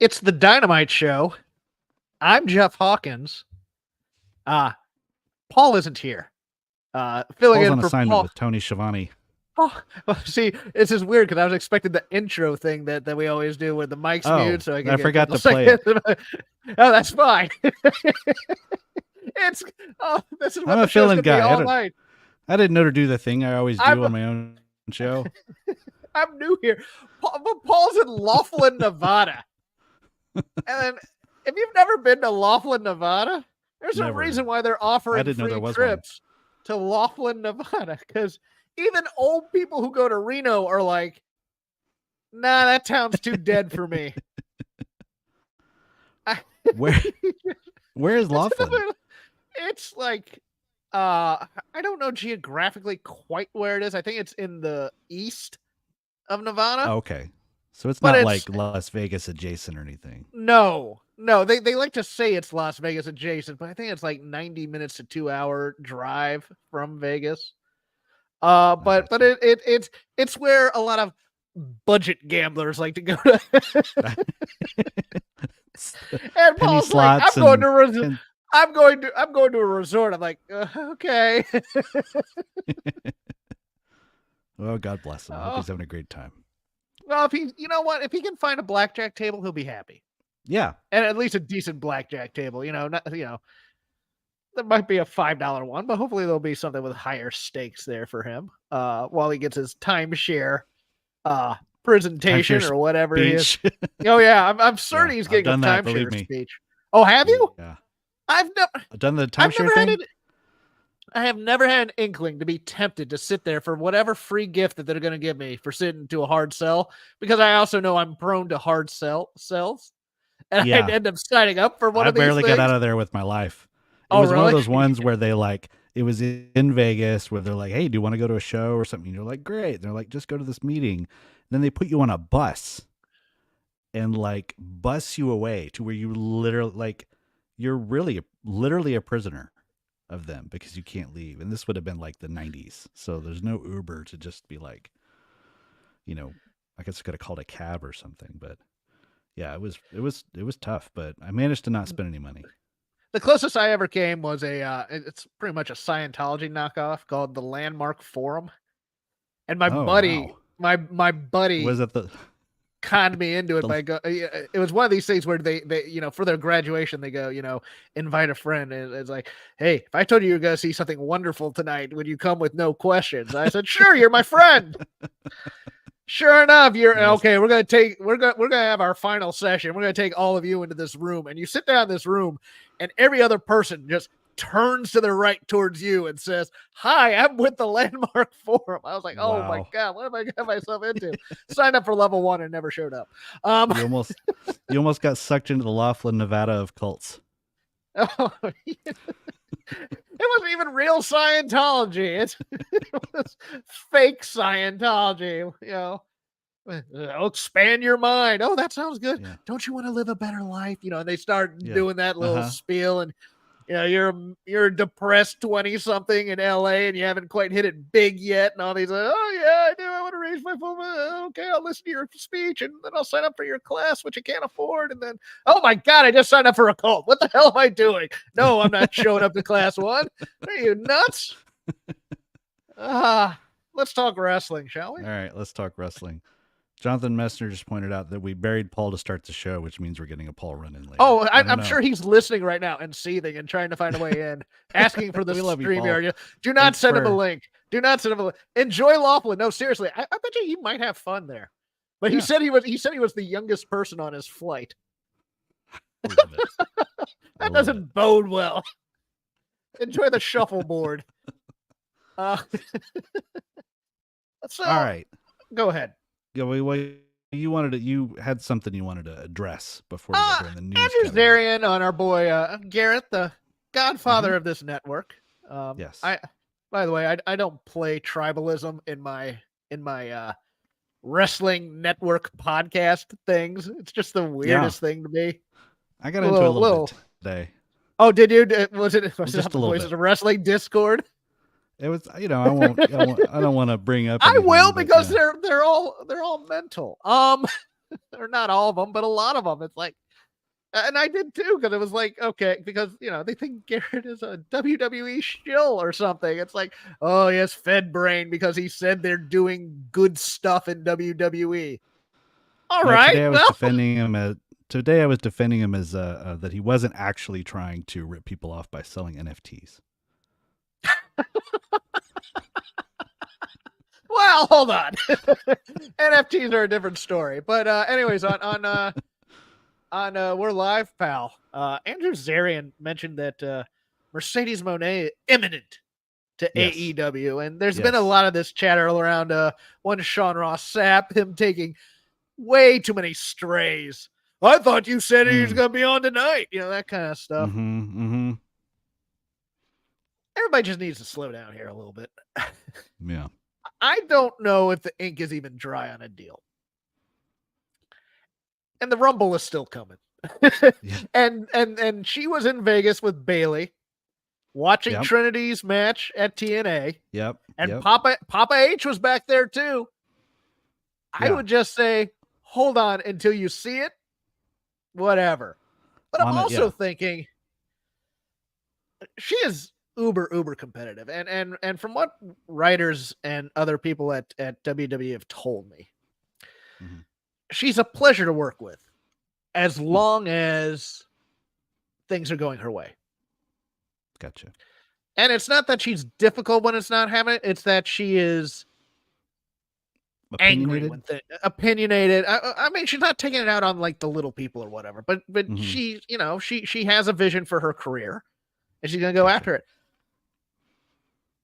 It's the Dynamite show. I'm Jeff Hawkins. Paul isn't here. Filling Paul's in on for assignment Paul. with Tony Schiavone. Oh, see, it's just weird because I was expecting the intro thing that we always do where the mic's mute. So I forgot to play it. Oh, that's fine. This is what I'm the a show's feeling gonna be guy. all night. I didn't know to do the thing I always do on my own show. I'm new here. Paul's in Laughlin, Nevada. And then, if you've never been to Laughlin, Nevada, there's a reason why they're offering free trips to Laughlin, Nevada. Because even old people who go to Reno are like, nah, that town's too dead for me. Where is Laughlin? It's like, I don't know geographically quite where it is. I think it's in the east of Nevada. Oh, okay. So it's not like Las Vegas adjacent or anything. No. They like to say it's Las Vegas adjacent, but I think it's like 90 minutes to 2 hour drive from Vegas. But it's where a lot of budget gamblers like to go to. And Paul's like, I'm going to a resort. I'm like, okay. Well, God bless him. I hope he's having a great time. Well, if he can find a blackjack table, he'll be happy. Yeah, and at least a decent blackjack table. There might be a $5 one, but hopefully there'll be something with higher stakes there for him. While he gets his timeshare, presentation or whatever he is. Oh yeah, I'm certain he's getting a timeshare speech. Oh, have you? Yeah, I've done the timeshare thing. I have never had an inkling to be tempted to sit there for whatever free gift that they're going to give me for sitting to a hard sell, because I also know I'm prone to hard sells, and I'd end up signing up for one of these things. I barely get out of there with my life. It was one of those ones where they it was in Vegas where they're like, hey, do you want to go to a show or something? And you're like, great. And they're like, just go to this meeting. And then they put you on a bus and bus you away to where you you're literally a prisoner of them because you can't leave. And this would have been like the 90s. So there's no Uber to just be I guess I could have called a cab or something, but yeah, it was tough, but I managed to not spend any money. The closest I ever came was it's pretty much a Scientology knockoff called the Landmark Forum. And my buddy was it conned me into it it was one of these things where they for their graduation they go, invite a friend, and it's like, hey, if I told you were going to see something wonderful tonight, would you come with no questions? I said, sure, you're my friend. Sure enough, you're okay. We're gonna have our final session. We're gonna take all of you into this room, and you sit down in this room, and every other person just turns to their right towards you and says, hi, I'm with the Landmark Forum. I was like, oh my God, what have I got myself into? Signed up for level 1 and never showed up. You almost got sucked into the Laughlin, Nevada of cults. Oh, it wasn't even real Scientology. It was fake Scientology. It'll expand your mind. Oh, that sounds good. Yeah. Don't you want to live a better life? And they start doing that little spiel, and you're a depressed 20-something in LA and you haven't quite hit it big yet, and all these, oh yeah, I do. I want to raise my phone. Okay, I'll listen to your speech, and then I'll sign up for your class, which I can't afford. And then, oh my God, I just signed up for a cult. What the hell am I doing? No, I'm not showing up to class 1. Are you nuts? Let's talk wrestling, shall we? All right, let's talk wrestling. Jonathan Messner just pointed out that we buried Paul to start the show, which means we're getting a Paul run in later. Oh, I'm sure he's listening right now and seething and trying to find a way in, asking for the StreamYard. Do not send him a link. Do not send him a link. Enjoy Laughlin. No, seriously, I bet you he might have fun there. But he said he was the youngest person on his flight. That doesn't bode well. Enjoy the shuffleboard. All right, go ahead. Yeah, you had something you wanted to address before we go in the news. Andrew Zarian on our boy Garrett, the godfather of this network. Yes. By the way, I don't play tribalism in my wrestling network podcast things. It's just the weirdest thing to me. I got into a little bit today. Oh, did you? Was it just the Voices of Wrestling Discord? It was, I don't want to bring up. I will, because they're all mental. or not all of them, but a lot of them. It's like, and I did too, because it was like, okay, because they think Garrett is a WWE shill or something. It's like, oh yes, Fed brain, because he said they're doing good stuff in WWE. All right. Today I was defending him as that he wasn't actually trying to rip people off by selling NFTs. Well, hold on. NFTs are a different story. But anyways, on We're Live, pal, Andrew Zarian mentioned that Mercedes Moné imminent to AEW. And there's been a lot of this chatter around one Sean Ross Sapp, him taking way too many strays. I thought you said he was going to be on tonight. That kind of stuff. Everybody just needs to slow down here a little bit. Yeah. I don't know if the ink is even dry on a deal. And the Rumble is still coming. And she was in Vegas with Bayley watching Trinity's match at TNA. Yep. And Papa H was back there too. I would just say, hold on until you see it. Whatever. But I'm also thinking she is uber competitive. And from what writers and other people at WWE have told me, she's a pleasure to work with as long as things are going her way. Gotcha. And it's not that she's difficult when it's not happening. It's that she is angry when opinionated. I mean, she's not taking it out on like the little people or whatever, but she, she has a vision for her career and she's going to go after it.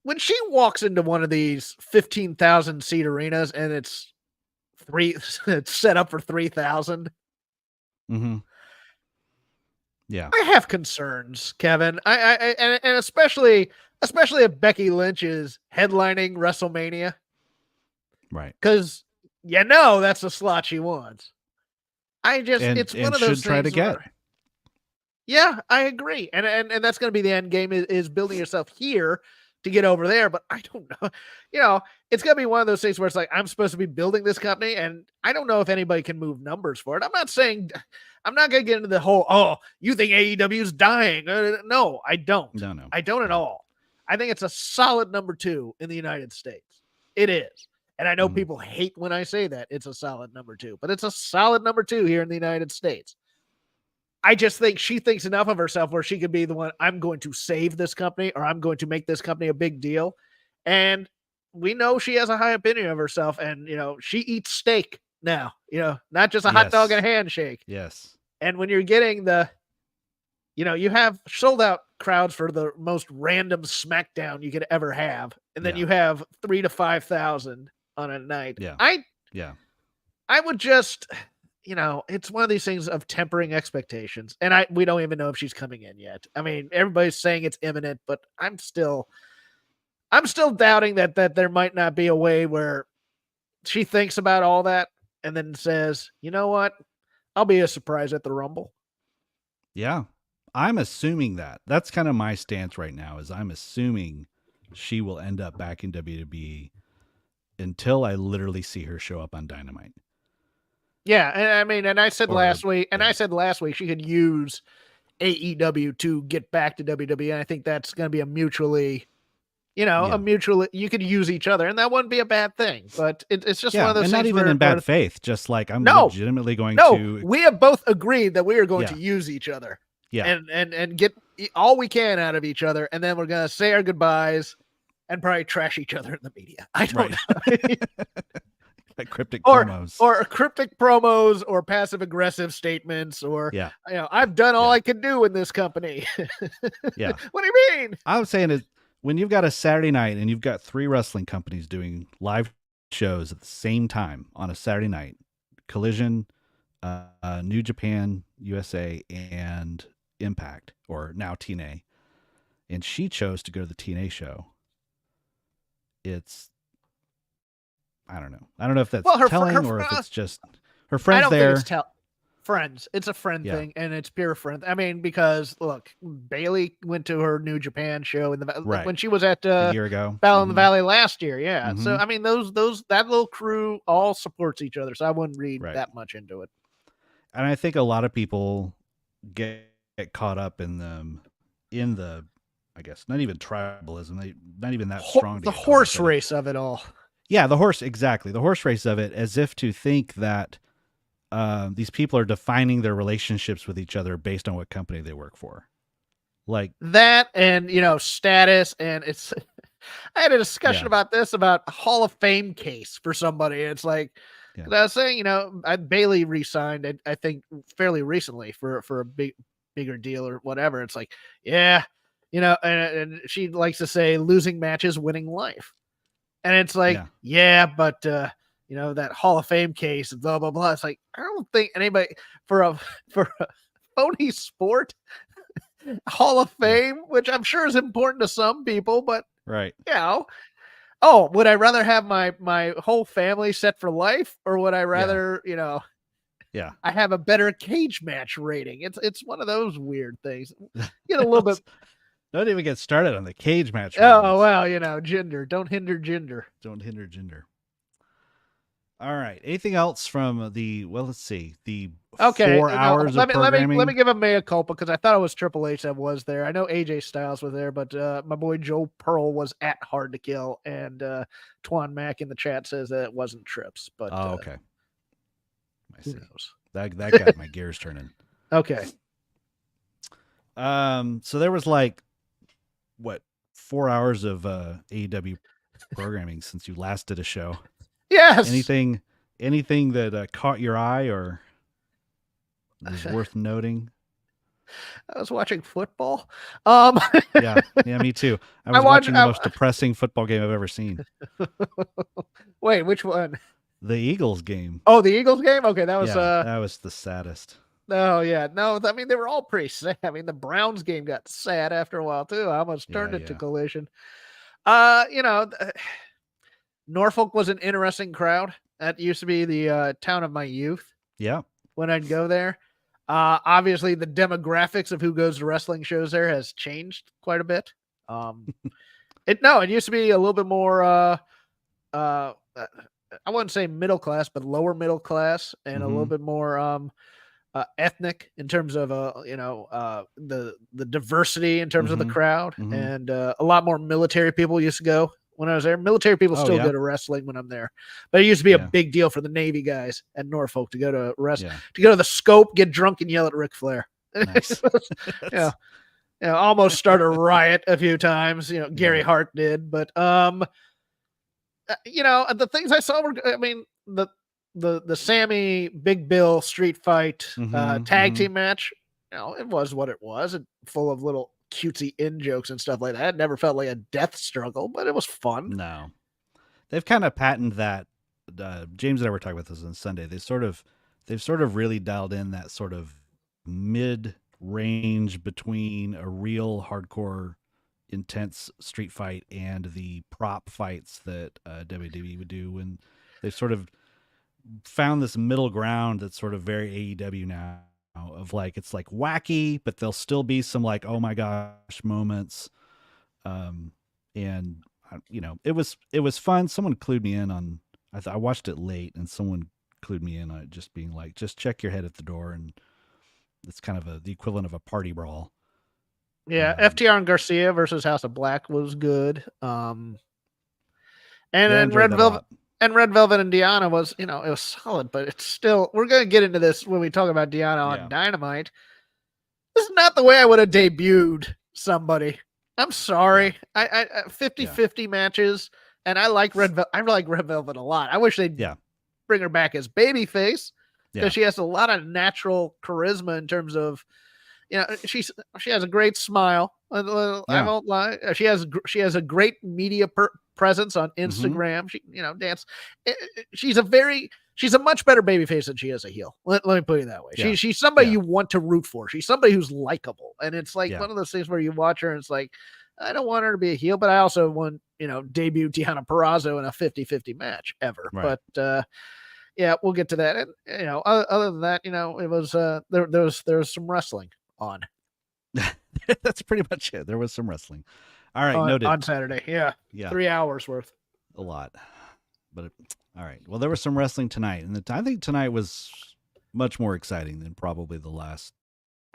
When she walks into one of these 15,000 seat arenas and it's set up for 3,000. Yeah. I have concerns, Kevin. And especially if Becky Lynch is headlining WrestleMania. Right. Because that's the slot she wants. It's one of those things try to get. Yeah, I agree. And that's going to be the end game is building yourself here to get over there. But I don't know. It's going to be one of those things where it's like, I'm supposed to be building this company and I don't know if anybody can move numbers for it. I'm not going to get into the whole, you think AEW is dying. No, I don't. No. I don't at all. I think it's a solid number 2 in the United States. It is. And I know people hate when I say that it's a solid number 2, but it's a solid number 2 here in the United States. I just think she thinks enough of herself where she could be the one, I'm going to save this company or I'm going to make this company a big deal. And we know she has a high opinion of herself and, she eats steak now, not just a hot dog and a handshake. Yes. And when you're getting you have sold out crowds for the most random SmackDown you could ever have. And then you have 3,000 to 5,000 on a night. Yeah. I would just, it's one of these things of tempering expectations. And we don't even know if she's coming in yet. I mean, everybody's saying it's imminent, but I'm still doubting that there might not be a way where she thinks about all that and then says, you know what? I'll be a surprise at the Rumble. Yeah. I'm assuming that. That's kind of my stance right now is I'm assuming she will end up back in WWE until I literally see her show up on Dynamite. Yeah, and I mean, and I said last week she could use AEW to get back to WWE, and I think that's going to be a mutually, you could use each other, and that wouldn't be a bad thing. But it's just one of those and things. Not even in bad faith, just like I'm legitimately going to. We have both agreed that we are going to use each other. Yeah, and get all we can out of each other, and then we're going to say our goodbyes and probably trash each other in the media. I don't know. Like cryptic promos. Or cryptic promos or passive aggressive statements or I've done all I can do in this company. Yeah. What do you mean? I'm saying is when you've got a Saturday night and you've got 3 wrestling companies doing live shows at the same time on a Saturday night, Collision, New Japan, USA, and Impact, or now TNA, and she chose to go to the TNA show. I don't know if that's telling or if it's just her friends there. friends. It's a friend Yeah. thing, and it's pure friend. I mean, because look, Bailey went to her New Japan show in Right. when she was at a year ago, Battle in the Valley last year. Yeah. So Mhm. I mean, that little crew all supports each other. So I wouldn't read Right. that much into it. And I think a lot of people get caught up in the, I guess, not even tribalism. They not even that strong. The horse race of it all. Yeah, the horse race of it, as if to think that these people are defining their relationships with each other based on what company they work for. Like that, and status, and it's. I had a discussion about this, about a Hall of Fame case for somebody. It's like, I was saying, Bailey re-signed, I think, fairly recently for a bigger deal or whatever. It's like, and she likes to say losing matches, winning life. And it's like, but that Hall of Fame case, blah, blah, blah. It's like, I don't think anybody for a phony sport Hall of Fame, which I'm sure is important to some people, but right. Would I rather have my whole family set for life, or would I rather, I have a better cage match rating? It's one of those weird things. Get a little bit. Don't even get started on the cage match. Oh, well, gender. Don't hinder gender. Don't hinder gender. All right. Anything else from the, let's see, the 4 hours of programming? Let me give a mea culpa, because I thought it was Triple H that was there. I know AJ Styles was there, but my boy Joe Pearl was at Hard to Kill, and Twan Mack in the chat says that it wasn't Trips. But okay. I see. Who knows? That got my gears turning. Okay. So there was 4 hours of AEW programming since you last did a show. Yes. Anything that caught your eye or is worth noting? I was watching football. Yeah, me too. I was watching the most depressing football game I've ever seen. Wait, which one? The Eagles game. Oh, the Eagles game? Okay, that was that was the saddest. Oh, yeah. No, I mean, they were all pretty sad. I mean, the Browns game got sad after a while, too. I almost turned it to Collision. Norfolk was an interesting crowd. That used to be the town of my youth. Yeah. When I'd go there. Obviously, the demographics of who goes to wrestling shows there has changed quite a bit. It used to be a little bit more, I wouldn't say middle class, but lower middle class, and a little bit more ethnic in terms of the diversity in terms of the crowd, and a lot more military people used to go when I was there. Military people still go to wrestling when I'm there, but it used to be a big deal for the Navy guys at Norfolk to go to wrestling, to go to the Scope, get drunk, and yell at Ric Flair. Nice. Almost start a riot a few times. Gary Hart did, but the things I saw were, I mean, the Sammy Big Bill street fight tag team match, it was what it was, and full of little cutesy in jokes and stuff like that. It never felt like a death struggle, but it was fun. No, they've kind of patented that. James and I were talking about this on Sunday. They've sort of really dialed in that sort of mid range between a real hardcore intense street fight and the prop fights that WWE would do, when they sort of found this middle ground that's sort of very AEW now, of it's wacky, but there'll still be some oh my gosh moments. And it was fun. Someone clued me in on, I watched it late, and someone clued me in on it just being just check your head at the door, and it's kind of the equivalent of a party brawl. Yeah, FTR and Garcia versus House of Black was good. And then Red Velvet and Deonna was, it was solid, but it's still, we're going to get into this when we talk about Deonna on Dynamite. This is not the way I would have debuted somebody. I'm sorry. I 50-50 matches, and I like Red Velvet a lot. I wish they'd bring her back as babyface, because she has a lot of natural charisma in terms of, she has a great smile. I won't lie. She has a great media presence on Instagram. She, dance. She's a much better babyface than she is a heel. Let me put it that way. Yeah. She's somebody you want to root for. She's somebody who's likable, and it's one of those things where you watch her and it's I don't want her to be a heel, but I also want debut Deonna Purrazzo in a 50-50 match ever. Right. But yeah, we'll get to that. And other than that, it was there was some wrestling on. That's pretty much it. There was some wrestling. All right, noted. On Saturday. Yeah. 3 hours worth. A lot. But all right. Well, there was some wrestling tonight, and I think tonight was much more exciting than probably the last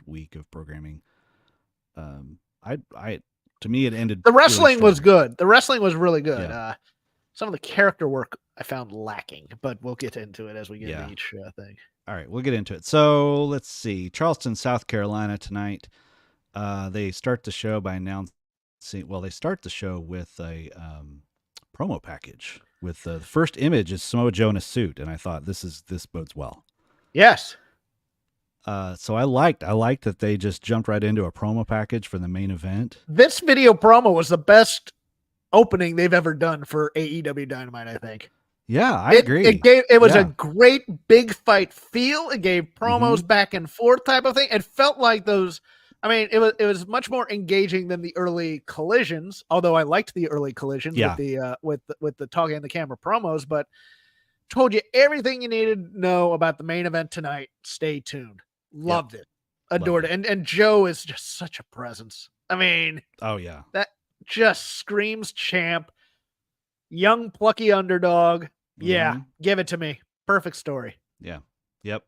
week of programming. To me, it ended. The wrestling was good. The wrestling was really good. Yeah. Some of the character work I found lacking, but we'll get into it as we get into each thing. All right, we'll get into it. So let's see. Charleston, South Carolina tonight. They start the show by announcing. Well, they start the show with a promo package. With the first image is Samoa Joe in a suit, and I thought this bodes well. Yes. So I liked that they just jumped right into a promo package for the main event. This video promo was the best opening they've ever done for AEW Dynamite, I think. Yeah, I agree. It was a great big fight feel. It gave promos back and forth type of thing. It felt like those. I mean, it was much more engaging than the early collisions. Although I liked the early collisions with the talking and the camera promos, but told you everything you needed to know about the main event tonight. Stay tuned. Loved it. Adored it. And Joe is just such a presence. I mean, oh yeah, that just screams champ. Young plucky underdog. Yeah, give it to me. Perfect story. Yeah. Yep.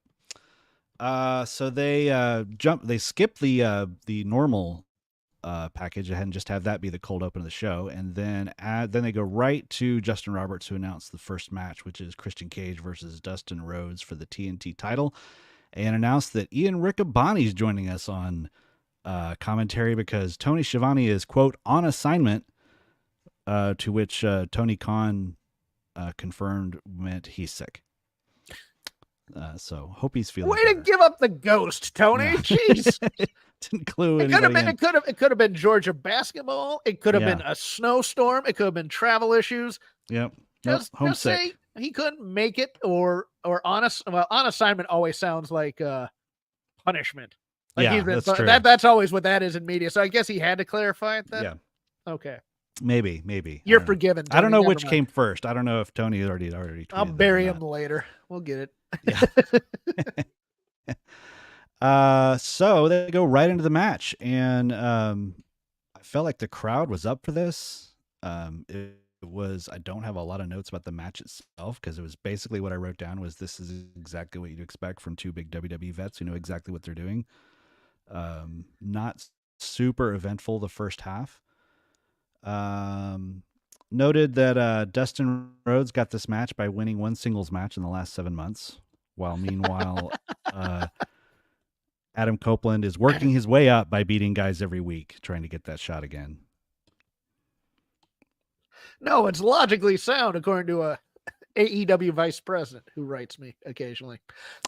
So they skip the normal package and just have that be the cold open of the show, and then they go right to Justin Roberts, who announced the first match, which is Christian Cage versus Dustin Rhodes for the TNT title, and announced that Ian Riccaboni is joining us on commentary because Tony Schiavone is, quote, on assignment, to which Tony Khan confirmed meant he's sick. So hope he's feeling better. To give up the ghost, Tony. Yeah. Jeez. Didn't clue it could have been Georgia basketball. It could have been a snowstorm. It could have been travel issues. Yep. Just say he couldn't make it or on assignment always sounds like punishment. Like that's true. That's always what that is in media. So I guess he had to clarify it then. Yeah. Okay. Maybe. You're forgiven, Tony. I don't know which came first. I don't know if Tony already tweeted. I'll bury him later. We'll get it. Yeah. So they go right into the match, and I felt like the crowd was up for this. It was. I don't have a lot of notes about the match itself because it was basically what I wrote down was this is exactly what you'd expect from two big WWE vets who know exactly what they're doing. Not super eventful the first half. Noted that Dustin Rhodes got this match by winning one singles match in the last 7 months, while meanwhile Adam Copeland is working his way up by beating guys every week, trying to get that shot again. No, it's logically sound, according to a AEW vice president who writes me occasionally.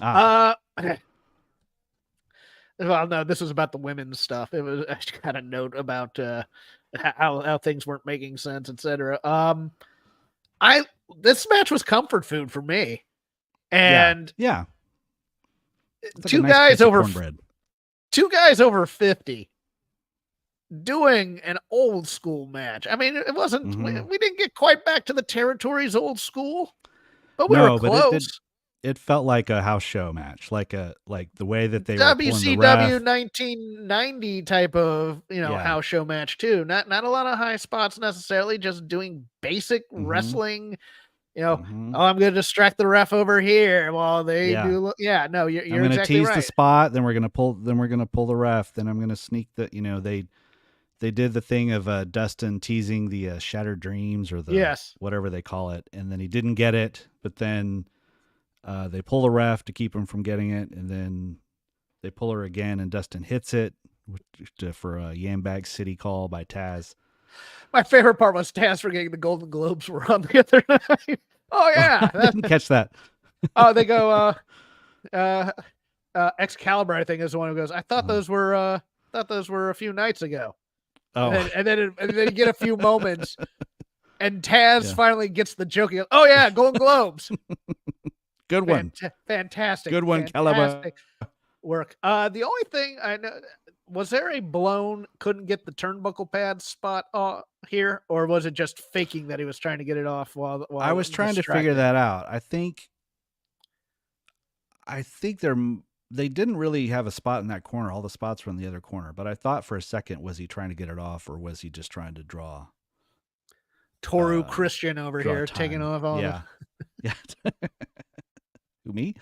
Well, no, this was about the women's stuff. It was I got a note about how things weren't making sense, etc. This match was comfort food for me, and two guys over 50 doing an old school match. I mean, it wasn't. We didn't get quite back to the territories old school, but we were close. It felt like a house show match, like the way that they WCW 1990 type of house show match too. Not a lot of high spots necessarily, just doing basic wrestling. I'm going to distract the ref over here while they do. Yeah, no, you're I'm going to tease the spot, then we're going to pull the ref. Then I'm going to sneak the. They did the thing of Dustin teasing the Shattered Dreams or the whatever they call it, and then he didn't get it, but then. They pull the ref to keep him from getting it, and then they pull her again, and Dustin hits it for a Yambag City call by Taz. My favorite part was Taz forgetting the Golden Globes were on the other night. Oh, yeah. I didn't catch that. Oh, they go, Excalibur, I think, is the one who goes, I thought those were a few nights ago. Oh. And then you get a few moments, and Taz finally gets the joke. He goes, oh, yeah, Golden Globes. Good one. Fantastic. Good one, Caliber. Work. The only thing I know, was there a blown, couldn't get the turnbuckle pad spot here, or was it just faking that he was trying to get it off while I was trying to figure that out. I think I think they didn't really have a spot in that corner. All the spots were in the other corner. But I thought for a second, was he trying to get it off, or was he just trying to draw? Toru Christian over here time. taking off all yeah. Yeah. Who, me?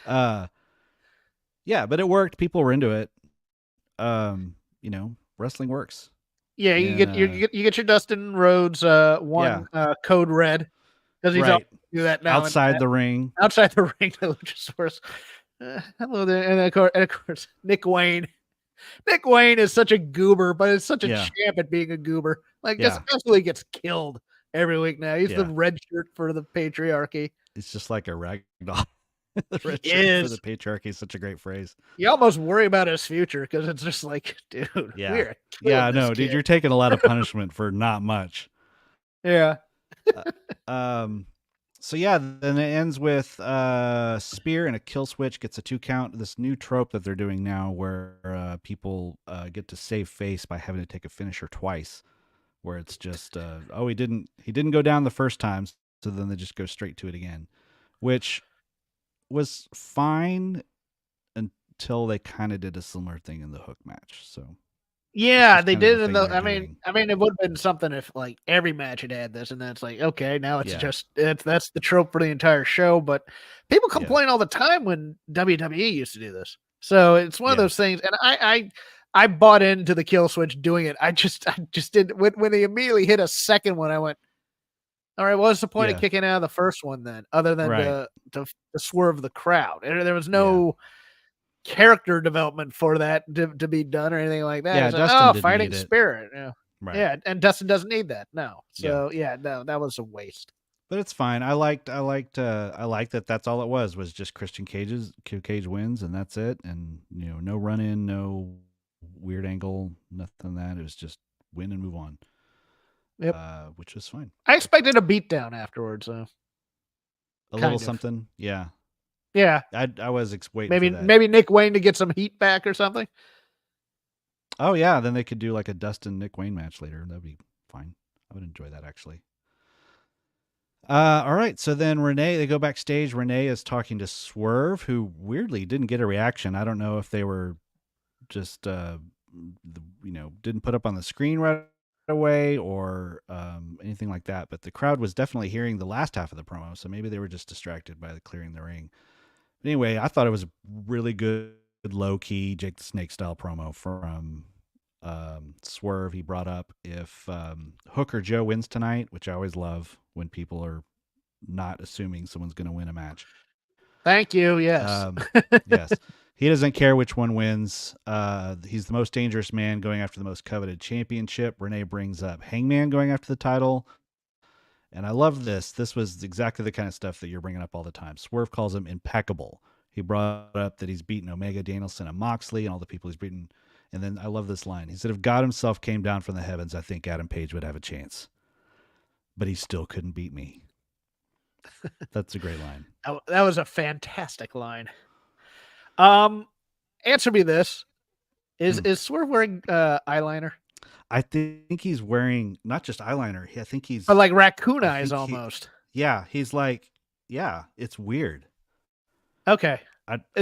Yeah, but it worked. People were into it. You know, wrestling works. Yeah, you get your Dustin Rhodes code red because he's right. Do that now outside the ring. Outside the ring, the Luchasaurus. Hello there, and of course, Nick Wayne. Nick Wayne is such a goober, but it's such a champ at being a goober. Like, just absolutely gets killed every week now. He's the red shirt for the patriarchy. It's just like a rag doll. The red shirt for the patriarchy is such a great phrase. You almost worry about his future because it's just like, dude, no, dude, you're taking a lot of punishment for not much. Yeah. So yeah, then it ends with spear and a kill switch, gets a 2 count. This new trope that they're doing now where people get to save face by having to take a finisher twice, where it's just he didn't go down the first time, so then they just go straight to it again, which was fine until they kind of did a similar thing in the hook match. So yeah, they did. I mean, it would have been something if like every match had this, and then it's like, okay, now it's just that's the trope for the entire show. But people complain all the time when WWE used to do this. So it's one of those things, and I bought into the kill switch doing it. I just did when they immediately hit a second one. I went, all right, what's the point of kicking out of the first one then, other than to swerve the crowd? And there was no character development for that to be done or anything like that. Yeah, Dustin fighting spirit. Yeah. Right. Yeah, and Dustin doesn't need that. No. So no, that was a waste. But it's fine. I liked that that's all it was just Christian Cage wins, and that's it. And no run in, no weird angle, nothing that. It was just win and move on. Yep. Which was fine. I expected a beatdown afterwards, a little something. Yeah. Yeah, I was waiting. Maybe Nick Wayne to get some heat back or something. Oh yeah, then they could do like a Dustin Nick Wayne match later. That'd be fine. I would enjoy that actually. All right, so then they go backstage. Renee is talking to Swerve, who weirdly didn't get a reaction. I don't know if they were just didn't put up on the screen right away or anything like that. But the crowd was definitely hearing the last half of the promo, so maybe they were just distracted by the clearing the ring. Anyway, I thought it was a really good, low-key Jake the Snake style promo from Swerve. He brought up if Hook or Joe wins tonight, which I always love when people are not assuming someone's going to win a match. Thank you. Yes. Yes. He doesn't care which one wins. He's the most dangerous man going after the most coveted championship. Renee brings up Hangman going after the title. And I love this. This was exactly the kind of stuff that you're bringing up all the time. Swerve calls him impeccable. He brought up that he's beaten Omega, Danielson, and Moxley and all the people he's beaten. And then I love this line. He said, if God himself came down from the heavens, I think Adam Page would have a chance. But he still couldn't beat me. That's a great line. That was a fantastic line. Answer me this. Is Swerve wearing eyeliner? I think he's wearing not just eyeliner. I think he's like raccoon eyes almost. He's like, it's weird. Okay.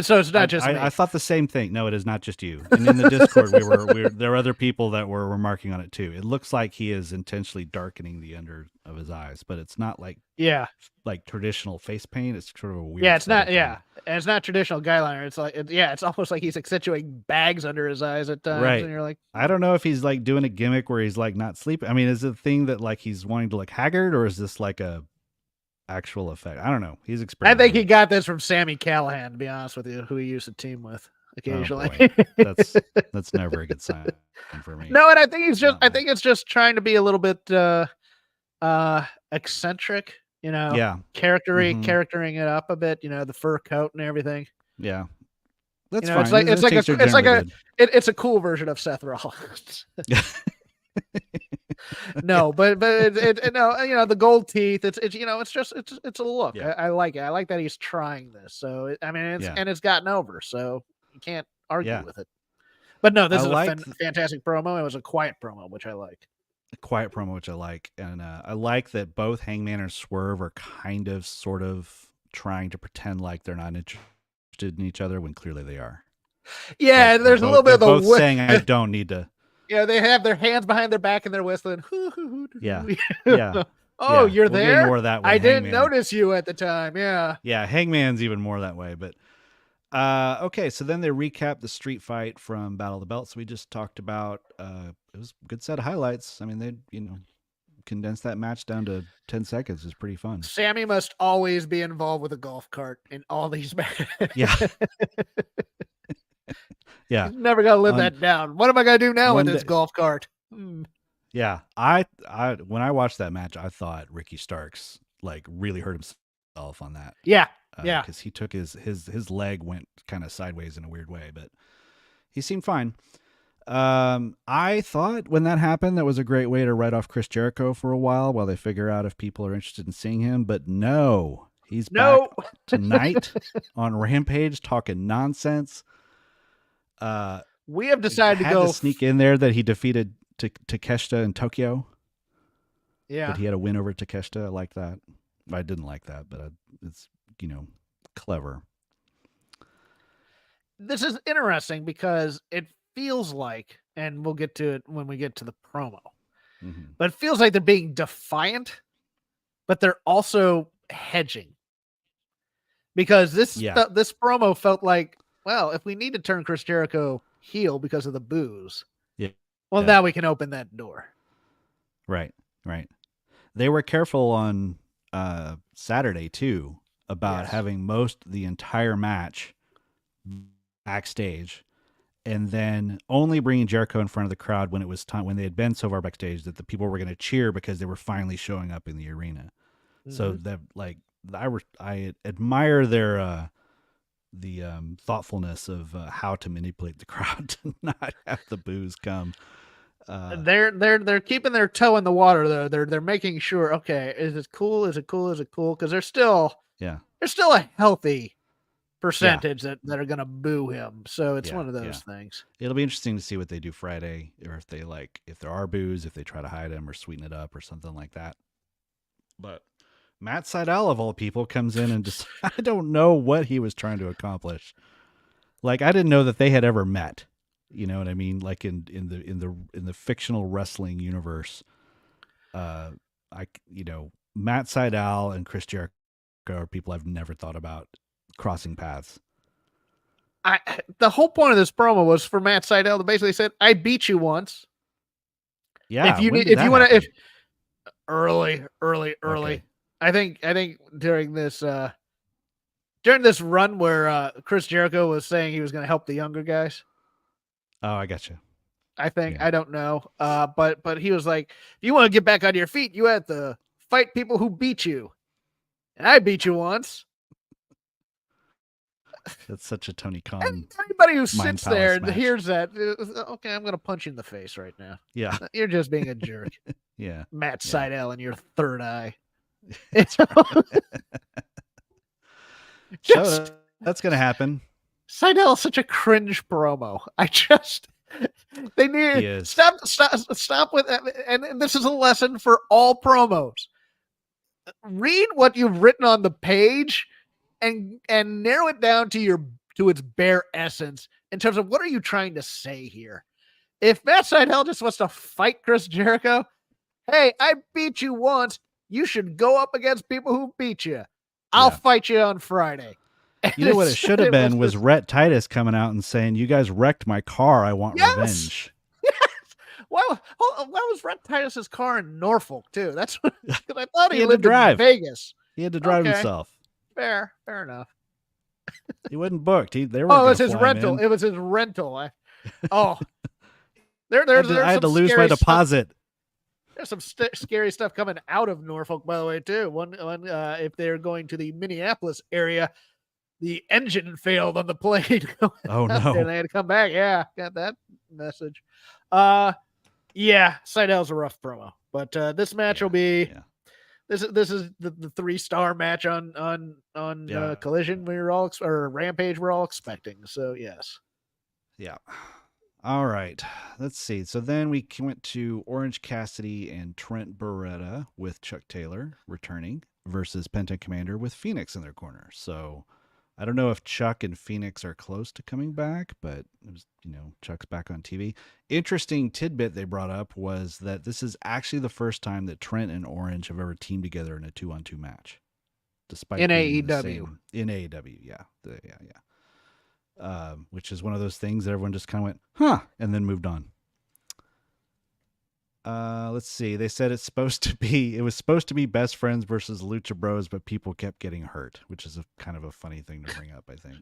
So it's not just me. I thought the same thing. No, it is not just you. And in the Discord, there were other people that were remarking on it too. It looks like he is intentionally darkening the under of his eyes, but it's not like traditional face paint. It's sort of a weird. Yeah, it's not. Yeah, and it's not traditional guyliner. It's like it's almost like he's accentuating bags under his eyes at times. Right. And you're like, I don't know if he's like doing a gimmick where he's like not sleeping. I mean, is it a thing that like he's wanting to look haggard, or is this like a actual effect? I don't know. He's experimenting. I think he got this from Sammy Callahan, to be honest with you, who he used to team with occasionally. Oh, that's never a good sign for me. No, and I think it's just trying to be a little bit eccentric, charactering it up a bit, the fur coat and everything. Yeah. That's fine. It's a cool version of Seth Rollins. No, but the gold teeth. It's a look. Yeah. I like it. I like that he's trying this. So it's gotten over. So you can't argue with it. But no, this is a fantastic promo. It was a quiet promo, which I like. A quiet promo, which I like, and I like that both Hangman and Swerve are kind of, sort of trying to pretend like they're not interested interested in each other when clearly they are. Yeah, like, there's a little bit of the both saying I don't need to. Yeah, they have their hands behind their back and they're whistling. Yeah. Yeah. Oh, yeah. you're we'll there? get more of that I Hangman. didn't notice you at the time. Yeah. Yeah, Hangman's even more that way, but okay, so then they recap the street fight from Battle of the Belts we just talked about. It was a good set of highlights. I mean, they, condensed that match down to 10 seconds. It's pretty fun. Sammy must always be involved with a golf cart in all these matches. Yeah. Yeah. He's never gonna live that down. What am I gonna do now with this golf cart? Yeah. I when I watched that match, I thought Ricky Starks like really hurt himself on that. Yeah. Yeah. Because he took his leg went kind of sideways in a weird way, but he seemed fine. I thought when that happened, that was a great way to write off Chris Jericho for a while they figure out if people are interested in seeing him. But no, he's back tonight on Rampage talking nonsense. We have decided to sneak in there that he defeated Takeshita in Tokyo. Yeah, but he had a win over Takeshita. I like that. I didn't like that, but it's clever. This is interesting because it feels like, and we'll get to it when we get to the promo, but it feels like they're being defiant, but they're also hedging. Because this promo felt like, well, if we need to turn Chris Jericho heel because of the booze, now we can open that door. Right. They were careful on Saturday too about having the entire match backstage, and then only bringing Jericho in front of the crowd when it was time, when they had been so far backstage that the people were going to cheer because they were finally showing up in the arena. So that I admire their the thoughtfulness of how to manipulate the crowd to not have the booze come. They're keeping their toe in the water though. They're making sure. Okay, is it cool? Is it cool? Is it cool? Because there's still a healthy percentage that are gonna boo him. So it's one of those things. It'll be interesting to see what they do Friday, or if they if there are boos, if they try to hide them or sweeten it up or something like that. But Matt Sydal of all people comes in and just I don't know what he was trying to accomplish. Like I didn't know that they had ever met. You know what I mean? Like in the fictional wrestling universe, Matt Sydal and Chris Jericho are people I've never thought about crossing paths. The whole point of this promo was for Matt Sydal to basically said, "I beat you once." Yeah. If you want to, early. Okay. I think during this run where Chris Jericho was saying he was going to help the younger guys. Oh, I got you. I think I don't know, but he was like, if you want to get back on your feet, you have to fight people who beat you, and I beat you once. That's such a Tony Khan. Anybody who sits there and hears that, okay, I'm going to punch you in the face right now. Yeah, you're just being a jerk. Yeah, Matt Sydal and your third eye. So that's going to happen. Sydal is such a cringe promo. They need stop with that. And this is a lesson for all promos. Read what you've written on the page and narrow it down to its bare essence in terms of what are you trying to say here. If Matt Sydal just wants to fight Chris Jericho, hey, I beat you once. You should go up against people who beat you. I'll fight you on Friday. You know what it should have been was Rhett Titus coming out and saying, "You guys wrecked my car. I want revenge." Yes. Why was Rhett Titus's car in Norfolk too? That's what I thought he lived in Vegas. He had to drive himself. Fair enough. He wasn't booked. It was his rental. It was his rental. I had to lose my deposit. There's some scary stuff coming out of Norfolk, by the way, too. One if they're going to the Minneapolis area, the engine failed on the plane. Oh no! And they had to come back. Yeah, got that message. Sydal's a rough promo, but this match will be. Yeah. This is the 3-star match on Collision. Rampage. We're all expecting. So yes. Yeah. All right. Let's see. So then we went to Orange Cassidy and Trent Beretta with Chuck Taylor returning versus Penta Commander with Phoenix in their corner. So I don't know if Chuck and Phoenix are close to coming back, but it was, Chuck's back on TV. Interesting tidbit they brought up was that this is actually the first time that Trent and Orange have ever teamed together in a 2-on-2 match. Despite in being AEW. In AEW, yeah. Which is one of those things that everyone just kind of went, huh, and then moved on. Let's see. They said it was supposed to be best friends versus Lucha Bros, but people kept getting hurt, which is a kind of a funny thing to bring up, I think.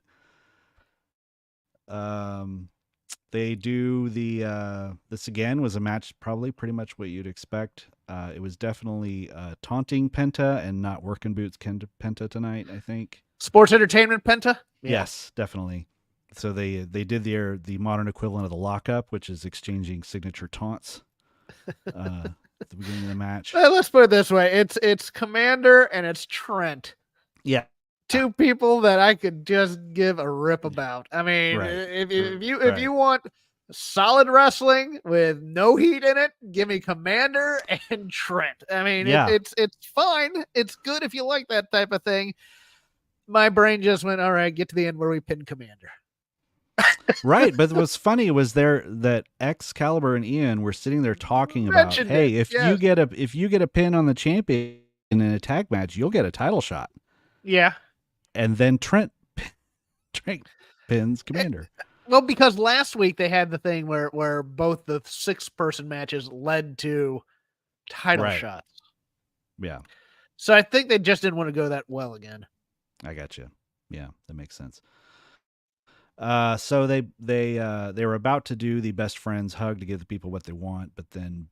They do this again was a match, probably pretty much what you'd expect. It was definitely taunting Penta and not working boots Penta tonight, I think. Sports entertainment Penta? Yeah. Yes, definitely. So they did the modern equivalent of the lockup, which is exchanging signature taunts. At the beginning of the match. Let's put it this way: it's Commander and it's Trent. Yeah, two people that I could just give a rip about. I mean, right. if you want solid wrestling with no heat in it, give me Commander and Trent. I mean, it's fine. It's good if you like that type of thing. My brain just went, all right, get to the end where we pin Commander. Right, but what's funny was that Excalibur and Ian were sitting there talking about, hey, if you get a pin on the champion in a tag match, you'll get a title shot. Yeah, and then Trent pins Commander. Well, because last week they had the thing where both the 6-person matches led to title shots. Yeah. So I think they just didn't want to go that well again. I got you. Yeah, that makes sense. So they were about to do the best friends hug to give the people what they want, but then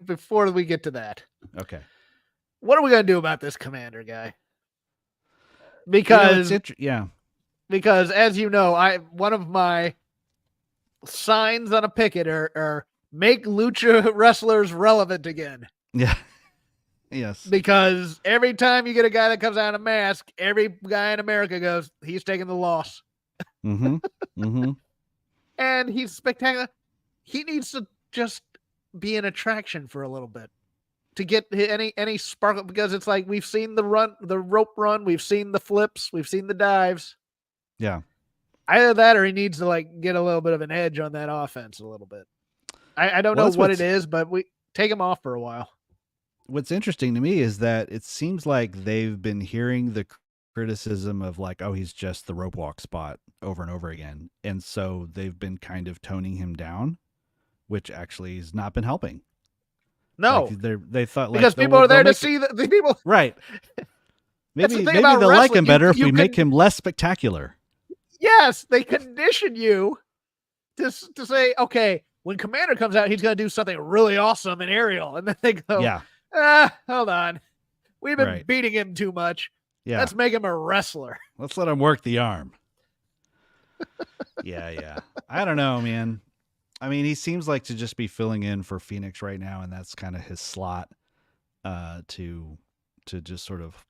before we get to that, okay, what are we gonna do about this Commander guy? Because because as you know, one of my signs on a picket are make lucha wrestlers relevant again. Yeah. Yes. Because every time you get a guy that comes out in a mask, every guy in America goes, he's taking the loss. Mm-hmm. Mm-hmm. And he's spectacular. He needs to just be an attraction for a little bit to get any sparkle, because it's like we've seen the rope run, we've seen the flips, we've seen the dives. Yeah. Either that or he needs to get a little bit of an edge on that offense a little bit. I don't know what it is, but we take him off for a while. What's interesting to me is that it seems like they've been hearing the criticism of he's just the rope walk spot over and over again. And so they've been kind of toning him down, which actually has not been helping. No, they thought because people are there to see the people. Right. Maybe they'll like him better if we make him less spectacular. Yes. They condition you to say, okay, when Commander comes out, he's going to do something really awesome in aerial. And then they go, hold on. We've been beating him too much. Yeah. Let's make him a wrestler. Let's let him work the arm. Yeah. I don't know, man. I mean, he seems like to just be filling in for Phoenix right now, and that's kind of his slot to just sort of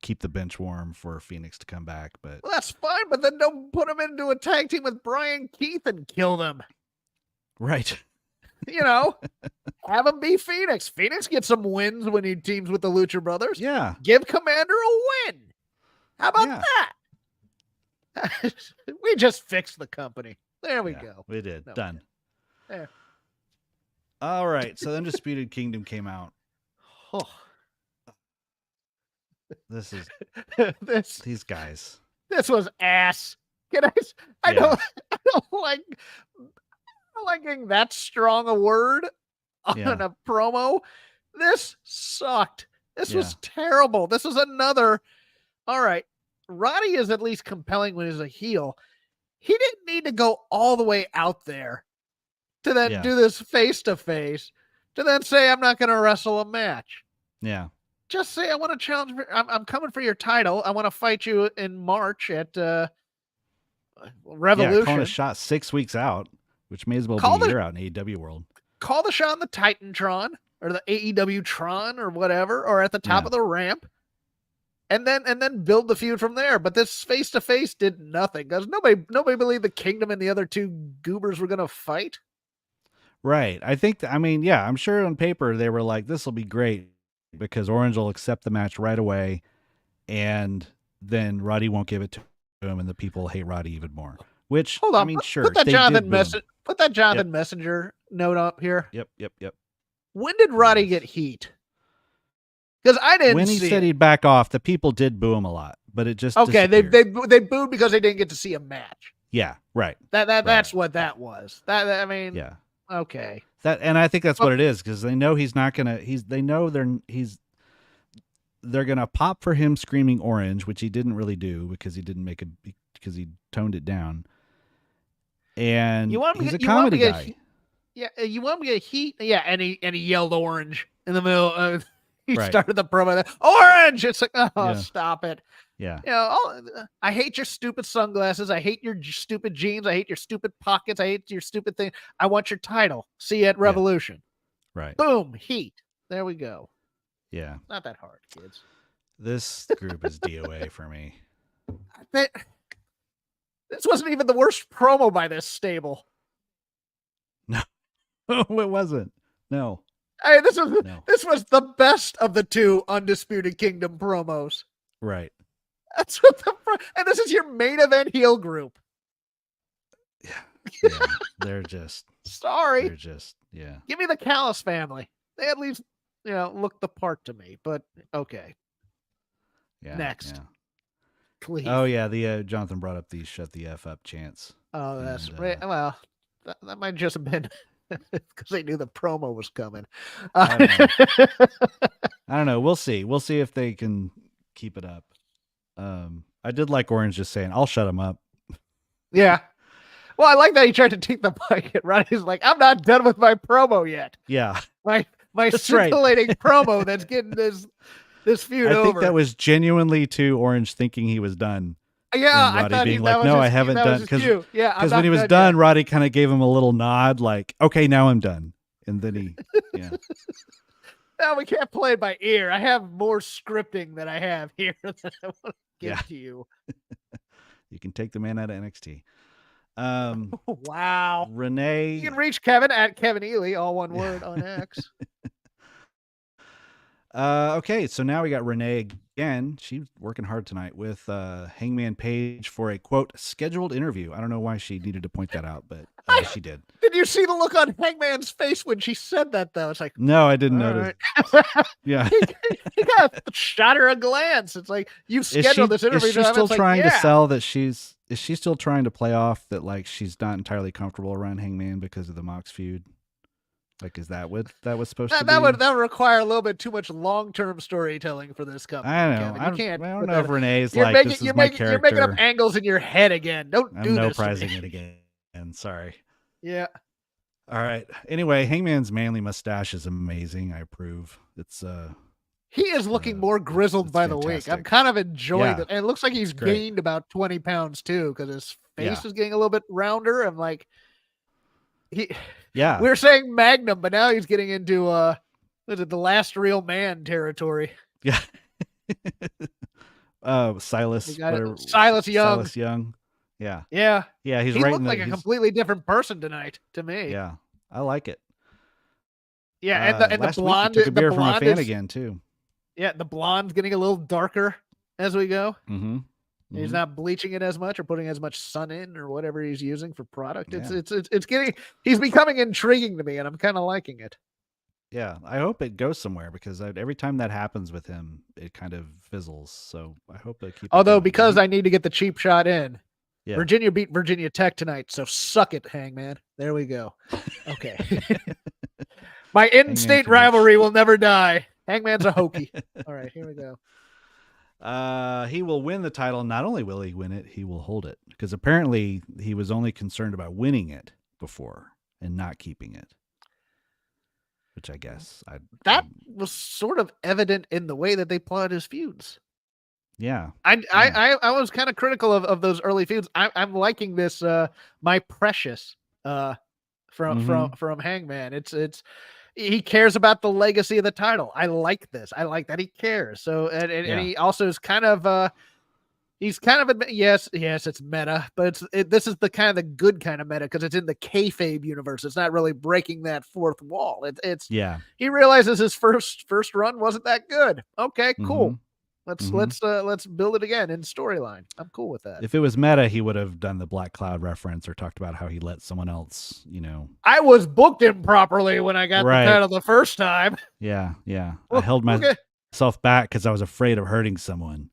keep the bench warm for Phoenix to come back. But that's fine, but then don't put him into a tag team with Brian Keith and kill them. Right. Have him be Phoenix. Phoenix gets some wins when he teams with the Lucha Brothers. Yeah. Give Commander a win. How about that? We just fixed the company. There we go. We did. No, done. There. All right. So Undisputed Kingdom came out. Oh. This is these guys. This was ass. I don't like liking that strong a word on a promo. This sucked. This was terrible. This is another. All right. Roddy is at least compelling when he's a heel. He didn't need to go all the way out there to then do this face-to-face to then say, I'm not going to wrestle a match. Yeah. Just say, I want to challenge. I'm coming for your title. I want to fight you in March at Revolution. Yeah, calling a shot 6 weeks out, which may as well be a year out in AEW world. Call the shot on the Titantron or the AEW Tron or whatever, or at the top of the ramp. And then build the feud from there. But this face-to-face did nothing because nobody believed the Kingdom and the other two goobers were going to fight. Right. I think, I'm sure on paper they were like, this will be great. because Orange will accept the match right away, and then Roddy won't give it to him, and the people hate Roddy even more. Which, hold on, I mean, sure. Put that Jonathan Yep. Messenger note up here. Yep. When did Roddy get heat? Because I didn't. When he said he'd back off, the people did boo him a lot, but it just okay. They booed because they didn't get to see a match. Yeah, right. That's what that was. I mean, yeah. Okay. And I think that's what it is, because they know he's not gonna. They know they're gonna pop for him screaming Orange, which he didn't really do because he didn't because he toned it down. And he's a comedy guy. Yeah, you want me to get heat? Yeah, and he yelled Orange in the middle. He started the promo. Orange! It's like, stop it. Yeah. You know, I hate your stupid sunglasses. I hate your stupid jeans. I hate your stupid pockets. I hate your stupid thing. I want your title. See you at Revolution. Yeah. Right. Boom. Heat. There we go. Yeah. Not that hard, kids. This group is DOA for me. This wasn't even the worst promo by this stable. No, it wasn't. No. I mean, this was the best of the two Undisputed Kingdom promos. Right. That's what and this is your main event heel group. Yeah. They're just sorry. They're just Give me the Callis family. They at least look the part to me. But okay. Yeah. Next. Yeah. Please. Oh yeah, the Jonathan brought up the "shut the f up" chants. Oh, that's right. Well, that might just have been because they knew the promo was coming. I don't know. We'll see. We'll see if they can keep it up. I did like Orange just saying, "I'll shut him up." Yeah. Well, I like that he tried to take the mic at Roddy's like, "I'm not done with my promo yet." Yeah. My scintillating promo that's getting this feud over. I think that was genuinely to Orange thinking he was done. Yeah, and Roddy being like, "No, I haven't done." Because when he was done, Roddy kind of gave him a little nod, like, "Okay, now I'm done." And then No, we can't play it by ear. I have more scripting than I have here that I want to give to you. You can take the man out of NXT. Wow. Renee. You can reach Kevin at Kevin Ely, all one word on X. Okay, so now we got Renee again. She's working hard tonight with Hangman Page for a quote scheduled interview. I don't know why she needed to point that out, but she did. Did you see the look on Hangman's face when she said that though? It's like, no, I didn't notice. Right. Yeah, he got shot her a glance. It's like, you scheduled this interview. Is she still trying to sell that she's? Is she still trying to play off that like she's not entirely comfortable around Hangman because of the Mox feud? Like, is that what that was supposed to be? That would require a little bit too much long-term storytelling for this company. I know. I don't know if Renee's this is my character. You're making up angles in your head again. Don't do this. I'm no-prizing it again. Sorry. Yeah. All right. Anyway, Hangman's manly mustache is amazing. I approve. It's he is looking more grizzled by fantastic. The week. I'm kind of enjoying it. And it looks like he's gained about 20 pounds too, because his face is getting a little bit rounder. I'm like, we were saying Magnum, but now he's getting into the last real man territory. Yeah. Silas. Silas Young. Silas Young. Yeah. Yeah. Yeah. He looked like a completely different person tonight to me. Yeah. I like it. Yeah. And the blonde. Took a beer from a fan again too. Yeah. The blonde's getting a little darker as we go. Mm-hmm. He's not bleaching it as much or putting as much sun in or whatever he's using for product. Yeah. He's becoming intriguing to me, and I'm kind of liking it. Yeah, I hope it goes somewhere because every time that happens with him, it kind of fizzles. So I hope they keep. Although because I need to get the cheap shot in, yeah. Virginia beat Virginia Tech tonight, so suck it, Hangman. There we go. Okay. My in-state rivalry will never die. Hangman's a Hokie. All right, here we go. He will win the title. Not only will he win it, he will hold it, because apparently he was only concerned about winning it before and not keeping it, which I guess that was sort of evident in the way that they plotted his feuds. Yeah. I was kind of critical of those early feuds. I'm liking this My Precious from Hangman. It's he cares about the legacy of the title. I like this. I like that he cares. So and he also is kind of He's kind of yes, it's meta, but this is the kind of the good kind of meta because it's in the kayfabe universe. It's not really breaking that fourth wall. It's he realizes his first run wasn't that good. Okay, cool. Let's build it again in storyline. I'm cool with that. If it was meta, he would have done the Black Cloud reference or talked about how he let someone else, I was booked improperly when I got the title the first time. Yeah. Well, I held myself back because I was afraid of hurting someone.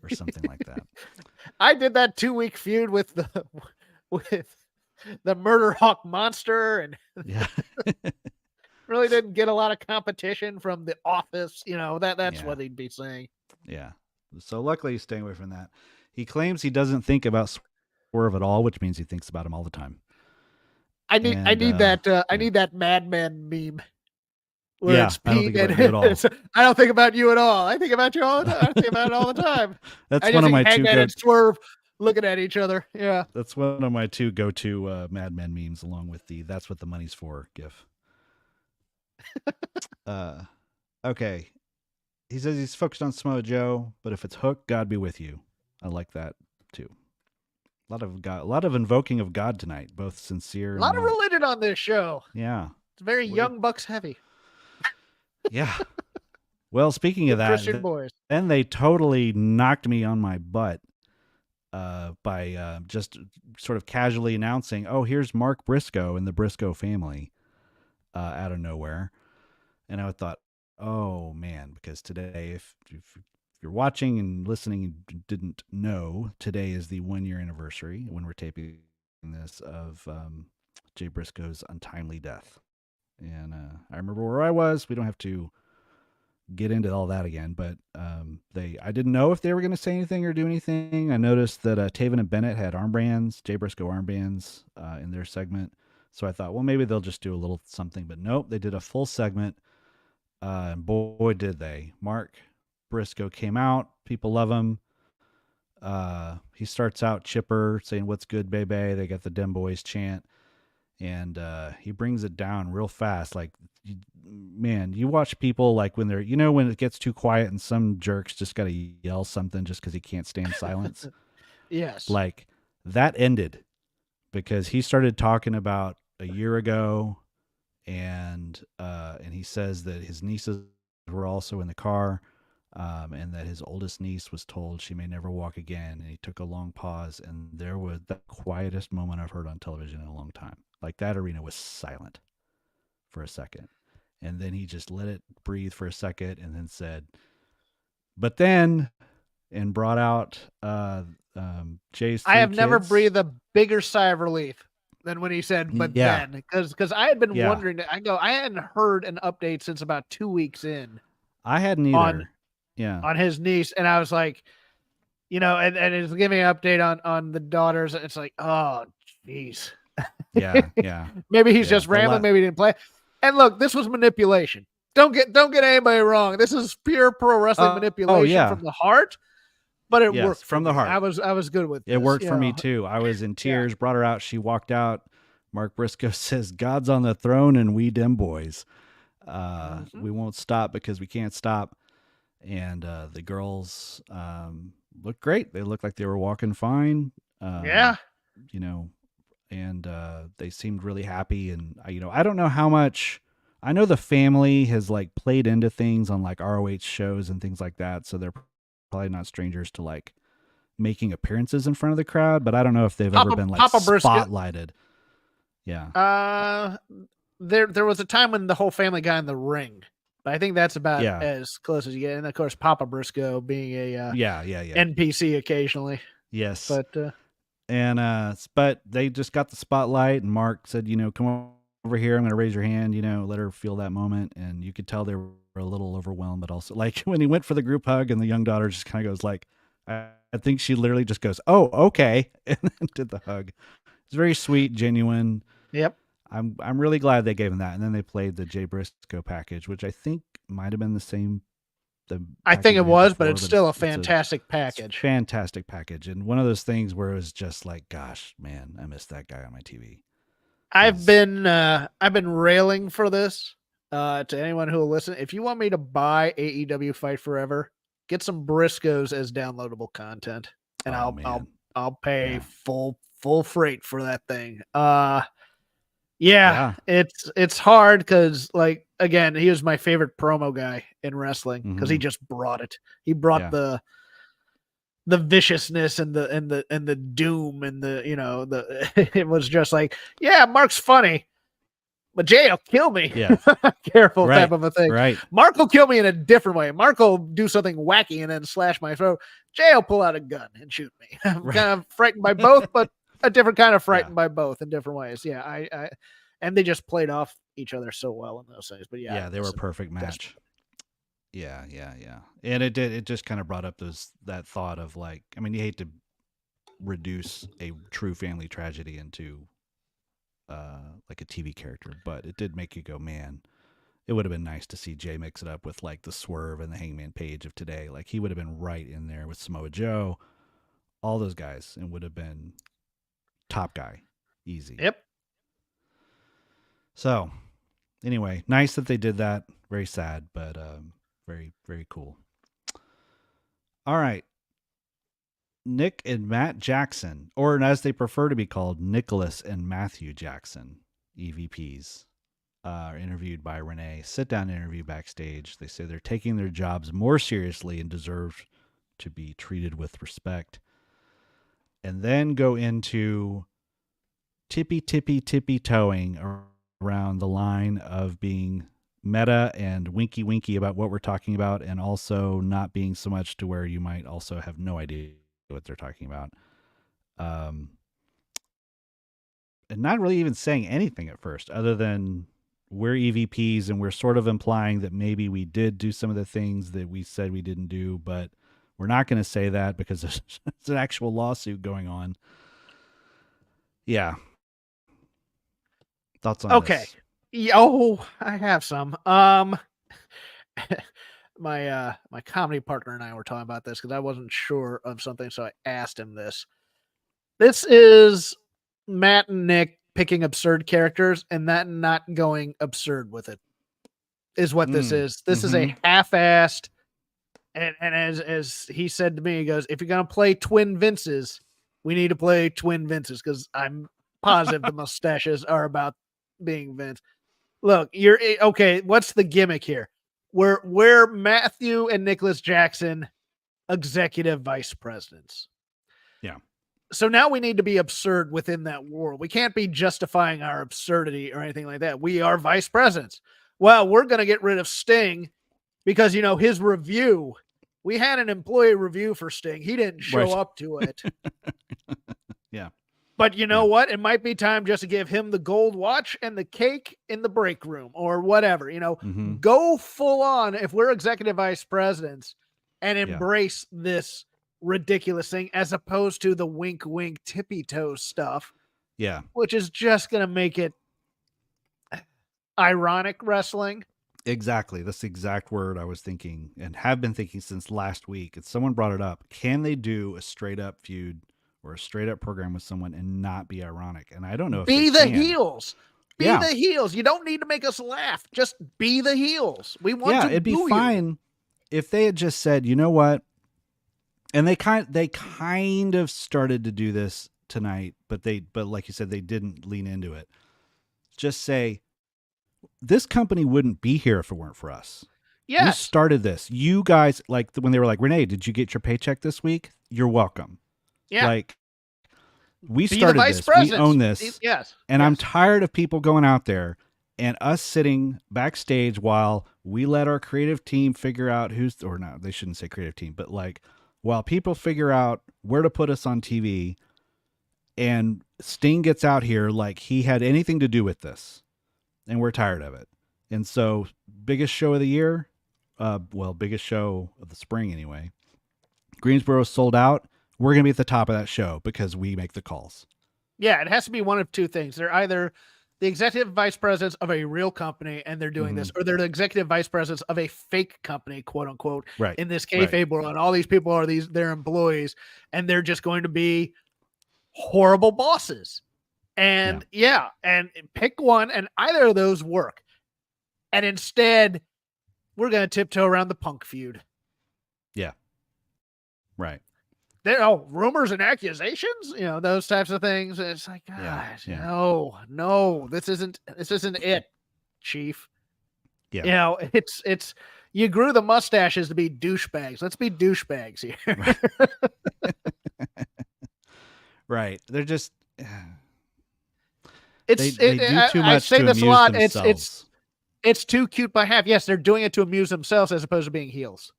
Or something like that. I did that 2-week feud with the Murder Hawk monster, and really didn't get a lot of competition from the Office. That's what he'd be saying. Yeah. So luckily he's staying away from that. He claims he doesn't think about Swerve at all, which means he thinks about him all the time. I need that Madman meme. Where it's Pete I don't think about you at all. I think about you all the time. I think about it all the time. That's one of my two and Swerve looking at each other. Yeah. That's one of my two go-to Madman memes, along with the "That's what the money's for" gif. Okay. He says he's focused on Samoa Joe, but if it's Hook, God be with you. I like that too. A lot of invoking of God tonight, both sincere. A lot of religion on this show. Yeah. It's very Young Bucks heavy. Yeah. Well, speaking of that, Christian boys. Then they totally knocked me on my butt by just sort of casually announcing, "Oh, here's Mark Briscoe and the Briscoe family," out of nowhere. And I thought, "Oh man," because today, if you're watching and listening and didn't know, today is the 1-year anniversary when we're taping this of Jay Briscoe's untimely death. And I remember where I was. We don't have to get into all that again, but I didn't know if they were going to say anything or do anything. I noticed that Taven and Bennett had armbands, Jay Briscoe armbands in their segment. So I thought, well, maybe they'll just do a little something, but nope, they did a full segment. And boy, did they. Mark Briscoe came out. People love him. He starts out chipper saying, "What's good, baby?" They got the Dem Boys chant. And he brings it down real fast. Like, man, you watch people like when they're, when it gets too quiet and some jerks just got to yell something just because he can't stand silence. Yes. Like that ended because he started talking about a year ago, and he says that his nieces were also in the car, and that his oldest niece was told she may never walk again. And he took a long pause, and there was the quietest moment I've heard on television in a long time. Like that arena was silent for a second. And then he just let it breathe for a second and then said, "But then," and brought out Jay's I have kids. never breathed a bigger sigh of relief than when he said, "But then," because I had been wondering, I hadn't heard an update since about 2 weeks in. I hadn't either. On his niece. And I was like, and it's giving an update on the daughters. It's like, oh, jeez. Yeah. Maybe he's just rambling. Maybe he didn't play. And look, this was manipulation. Don't get anybody wrong. This is pure pro wrestling manipulation from the heart. But it worked from the heart. I was good with it. Worked for me too. I was in tears. Brought her out. She walked out. Mark Briscoe says, "God's on the throne, and we Dem Boys. We won't stop because we can't stop." And the girls looked great. They looked like they were walking fine. And they seemed really happy. And I don't know how much. I know the family has like played into things on like ROH shows and things like that, so they're probably not strangers to like making appearances in front of the crowd. But I don't know if they've ever been like spotlighted. Yeah. There was a time when the whole family got in the ring. But I think that's about as close as you get. And of course, Papa Briscoe being a NPC occasionally. Yes. But but they just got the spotlight, and Mark said, "Come over here. I'm going to raise your hand, let her feel that moment." And you could tell they were a little overwhelmed, but also like when he went for the group hug and the young daughter just kind of goes like, I think she literally just goes, "Oh, okay." And then did the hug. It's very sweet, genuine. Yep. I'm really glad they gave him that. And then they played the Jay Briscoe package, which I think might have been the same. I think it was, but it's still a fantastic package. Fantastic package. And one of those things where it was just like, gosh, man, I missed that guy on my TV. I've been railing for this to anyone who will listen. If you want me to buy AEW Fight Forever, get some Briscoes as downloadable content, and I'll pay full freight for that thing. Yeah. It's hard because, like, again, he was my favorite promo guy in wrestling because he just brought it. He brought the viciousness and the doom and it was just like, yeah, Mark's funny, but Jay will kill me. Yeah. Careful type of a thing. Right. Mark will kill me in a different way. Mark will do something wacky and then slash my throat. Jay will pull out a gun and shoot me. I'm kind of frightened by both, but a different kind of frightened by both in different ways. Yeah. I and they just played off each other so well in those things. But yeah, they were a perfect match. Yeah. And it just kind of brought up that thought of, like, I mean, you hate to reduce a true family tragedy into like a TV character, but it did make you go, man, it would have been nice to see Jay mix it up with, like, the Swerve and the Hangman Page of today. Like, he would have been right in there with Samoa Joe, all those guys, and would have been top guy. Easy. Yep. So anyway, nice that they did that. Very sad, but very, very cool. All right. Nick and Matt Jackson, or as they prefer to be called, Nicholas and Matthew Jackson, EVPs, are interviewed by Renee. Sit-down interview backstage. They say they're taking their jobs more seriously and deserve to be treated with respect. And then go into tippy-toeing around the line of being meta and winky about what we're talking about, and also not being so much to where you might also have no idea what they're talking about. And not really even saying anything at first other than we're EVPs and we're sort of implying that maybe we did do some of the things that we said we didn't do, but we're not going to say that because there's an actual lawsuit going on. Yeah. Thoughts on this? Oh, I have some. My comedy partner and I were talking about this because I wasn't sure of something, so I asked him this. This is Matt and Nick picking absurd characters and that not going absurd with it is what this is. This is a half-assed, and as he said to me, he goes, if you're gonna play twin Vinces, we need to play twin Vinces because I'm positive the mustaches are about being Vince. Look, you're okay. What's the gimmick here? We're Matthew and Nicholas Jackson, executive vice presidents. Yeah. So now we need to be absurd within that world. We can't be justifying our absurdity or anything like that. We are vice presidents. Well, we're going to get rid of Sting because, his review, we had an employee review for Sting. He didn't show up to it. Yeah. But you know what? It might be time just to give him the gold watch and the cake in the break room or whatever, go full on if we're executive vice presidents and embrace this ridiculous thing as opposed to the wink, tippy toe stuff. Yeah. Which is just going to make it ironic wrestling. Exactly. That's the exact word I was thinking and have been thinking since last week. It's someone brought it up. Can they do a straight up feud or a straight up program with someone and not be ironic? And I don't know if be the heels. Be the heels. You don't need to make us laugh. Just be the heels. We want to it'd be fine if they had just said, you know what? And they kind of started to do this tonight, but like you said, they didn't lean into it. Just say, this company wouldn't be here if it weren't for us. Yes. We started this. You guys, like when they were like, Renee, did you get your paycheck this week? You're welcome. Yeah. Like, we started this. We own this. Yes. And I'm tired of people going out there and us sitting backstage while we let our creative team figure out they shouldn't say creative team, but like while people figure out where to put us on TV, and Sting gets out here like he had anything to do with this, and we're tired of it. And so biggest show of the year, biggest show of the spring anyway, Greensboro sold out. We're going to be at the top of that show because we make the calls. Yeah, it has to be one of two things. They're either the executive vice presidents of a real company and they're doing this, or they're the executive vice presidents of a fake company, quote unquote, in this kayfabe world. And all these people are their employees, and they're just going to be horrible bosses. And and pick one, and either of those work. And instead, we're going to tiptoe around the Punk feud. Yeah. Right. There are rumors and accusations, those types of things. And it's like, gosh, no, this isn't it, Chief. Yeah. It's you grew the mustaches to be douchebags. Let's be douchebags here. Right. Right. They're just they do too much. I say to this a lot. Themselves. It's too cute by half. Yes, they're doing it to amuse themselves as opposed to being heels.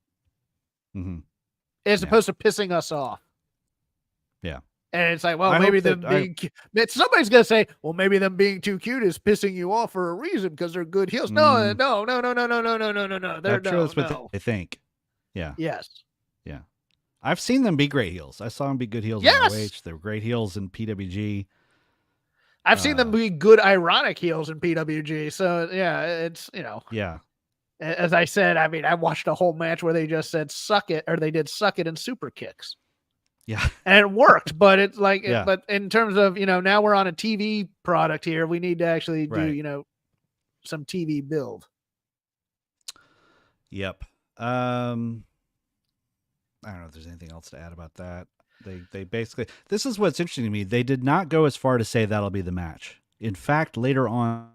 Mm-hmm. As opposed to pissing us off. Yeah. And it's like, well, maybe somebody's going to say, well, maybe them being too cute is pissing you off for a reason because they're good heels. No. That's what they think. Yeah. Yes. Yeah. I've seen them be great heels. I saw them be good heels in OH. They were great heels in PWG. I've seen them be good ironic heels in PWG. So, yeah, it's, Yeah. As I said, I mean, I watched a whole match where they just said suck it, or they did suck it and super kicks. Yeah. And it worked, but it's like, but in terms of, now we're on a TV product here. We need to actually do, some TV build. Yep. I don't know if there's anything else to add about that. They basically, this is what's interesting to me. They did not go as far to say that'll be the match. In fact, later on,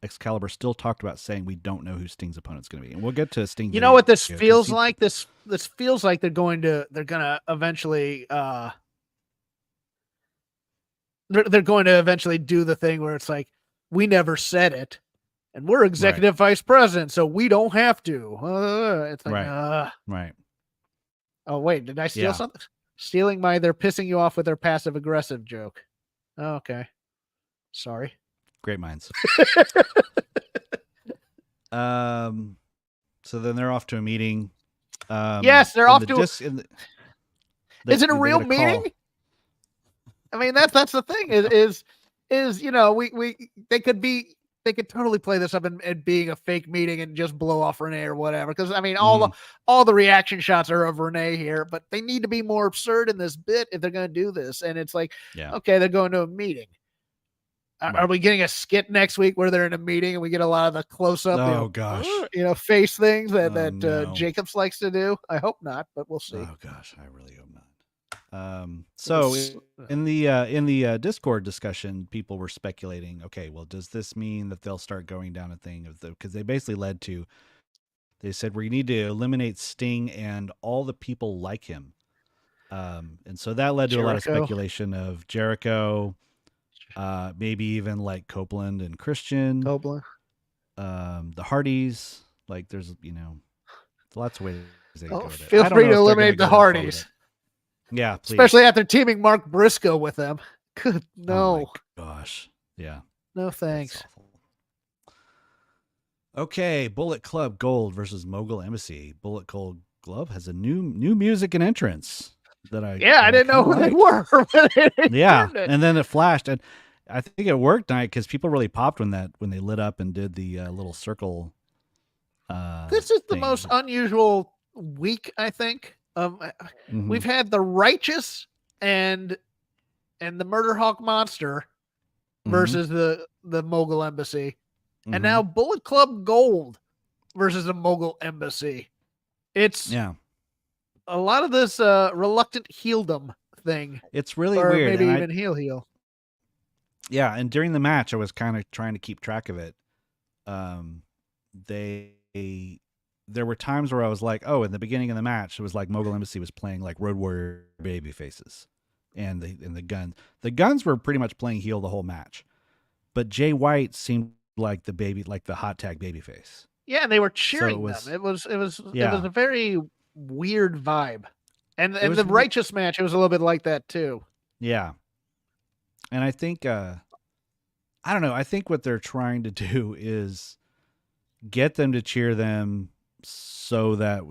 Excalibur still talked about saying we don't know who Sting's opponent's going to be, and we'll get to Sting. You know what this feels like? This feels like they're gonna eventually they're going to eventually do the thing where it's like, we never said it, and we're executive vice president, so we don't have to. It's like right. Oh wait, did I steal something? Stealing they're pissing you off with their passive aggressive joke. Oh, okay. Sorry. Great minds. So then they're off to a meeting. Yes, they're off to. Is it a real meeting? I mean, that's the thing. Is they could totally play this up and being a fake meeting and just blow off Renee or whatever. Because I mean, all the reaction shots are of Renee here, but they need to be more absurd in this bit if they're going to do this. And it's like, okay, they're going to a meeting. Are we getting a skit next week where they're in a meeting and we get a lot of the close up, face things that Jacobs likes to do? I hope not, but we'll see. Oh gosh, I really hope not. So in the Discord discussion, people were speculating, okay, well, does this mean that they'll start going down a thing because they basically they said we need to eliminate Sting and all the people like him. And so that led to a lot of speculation of Jericho, maybe even like Copeland and Christian, the Hardys. Like there's, lots of ways they can go with it. Feel free to eliminate the Hardys. Yeah, please. Especially after teaming Mark Briscoe with them. Good, no. Oh my gosh. Yeah. No thanks. Okay, Bullet Club Gold versus Mogul Embassy. Bullet Club Glove has a new music and entrance that I didn't know who they were. And then it flashed, and I think it worked tonight because people really popped when they lit up and did the little circle. This is the most unusual week, I think. We've had the Righteous and the Murder Hawk Monster versus the Mogul Embassy, and now Bullet Club Gold versus the Mogul Embassy. It's a lot of this reluctant heeldom thing. It's really weird. Maybe even heel. Yeah, and during the match, I was kind of trying to keep track of it. There were times where I was like, oh, in the beginning of the match, it was like Mogul Embassy was playing like Road Warrior baby faces, and the Guns. The Guns were pretty much playing heel the whole match, but Jay White seemed like the hot tag baby face. Yeah, and they were cheering them. It was a very weird vibe, and the Righteous match, it was a little bit like that too. Yeah, and I think I don't know. I think what they're trying to do is get them to cheer them, so that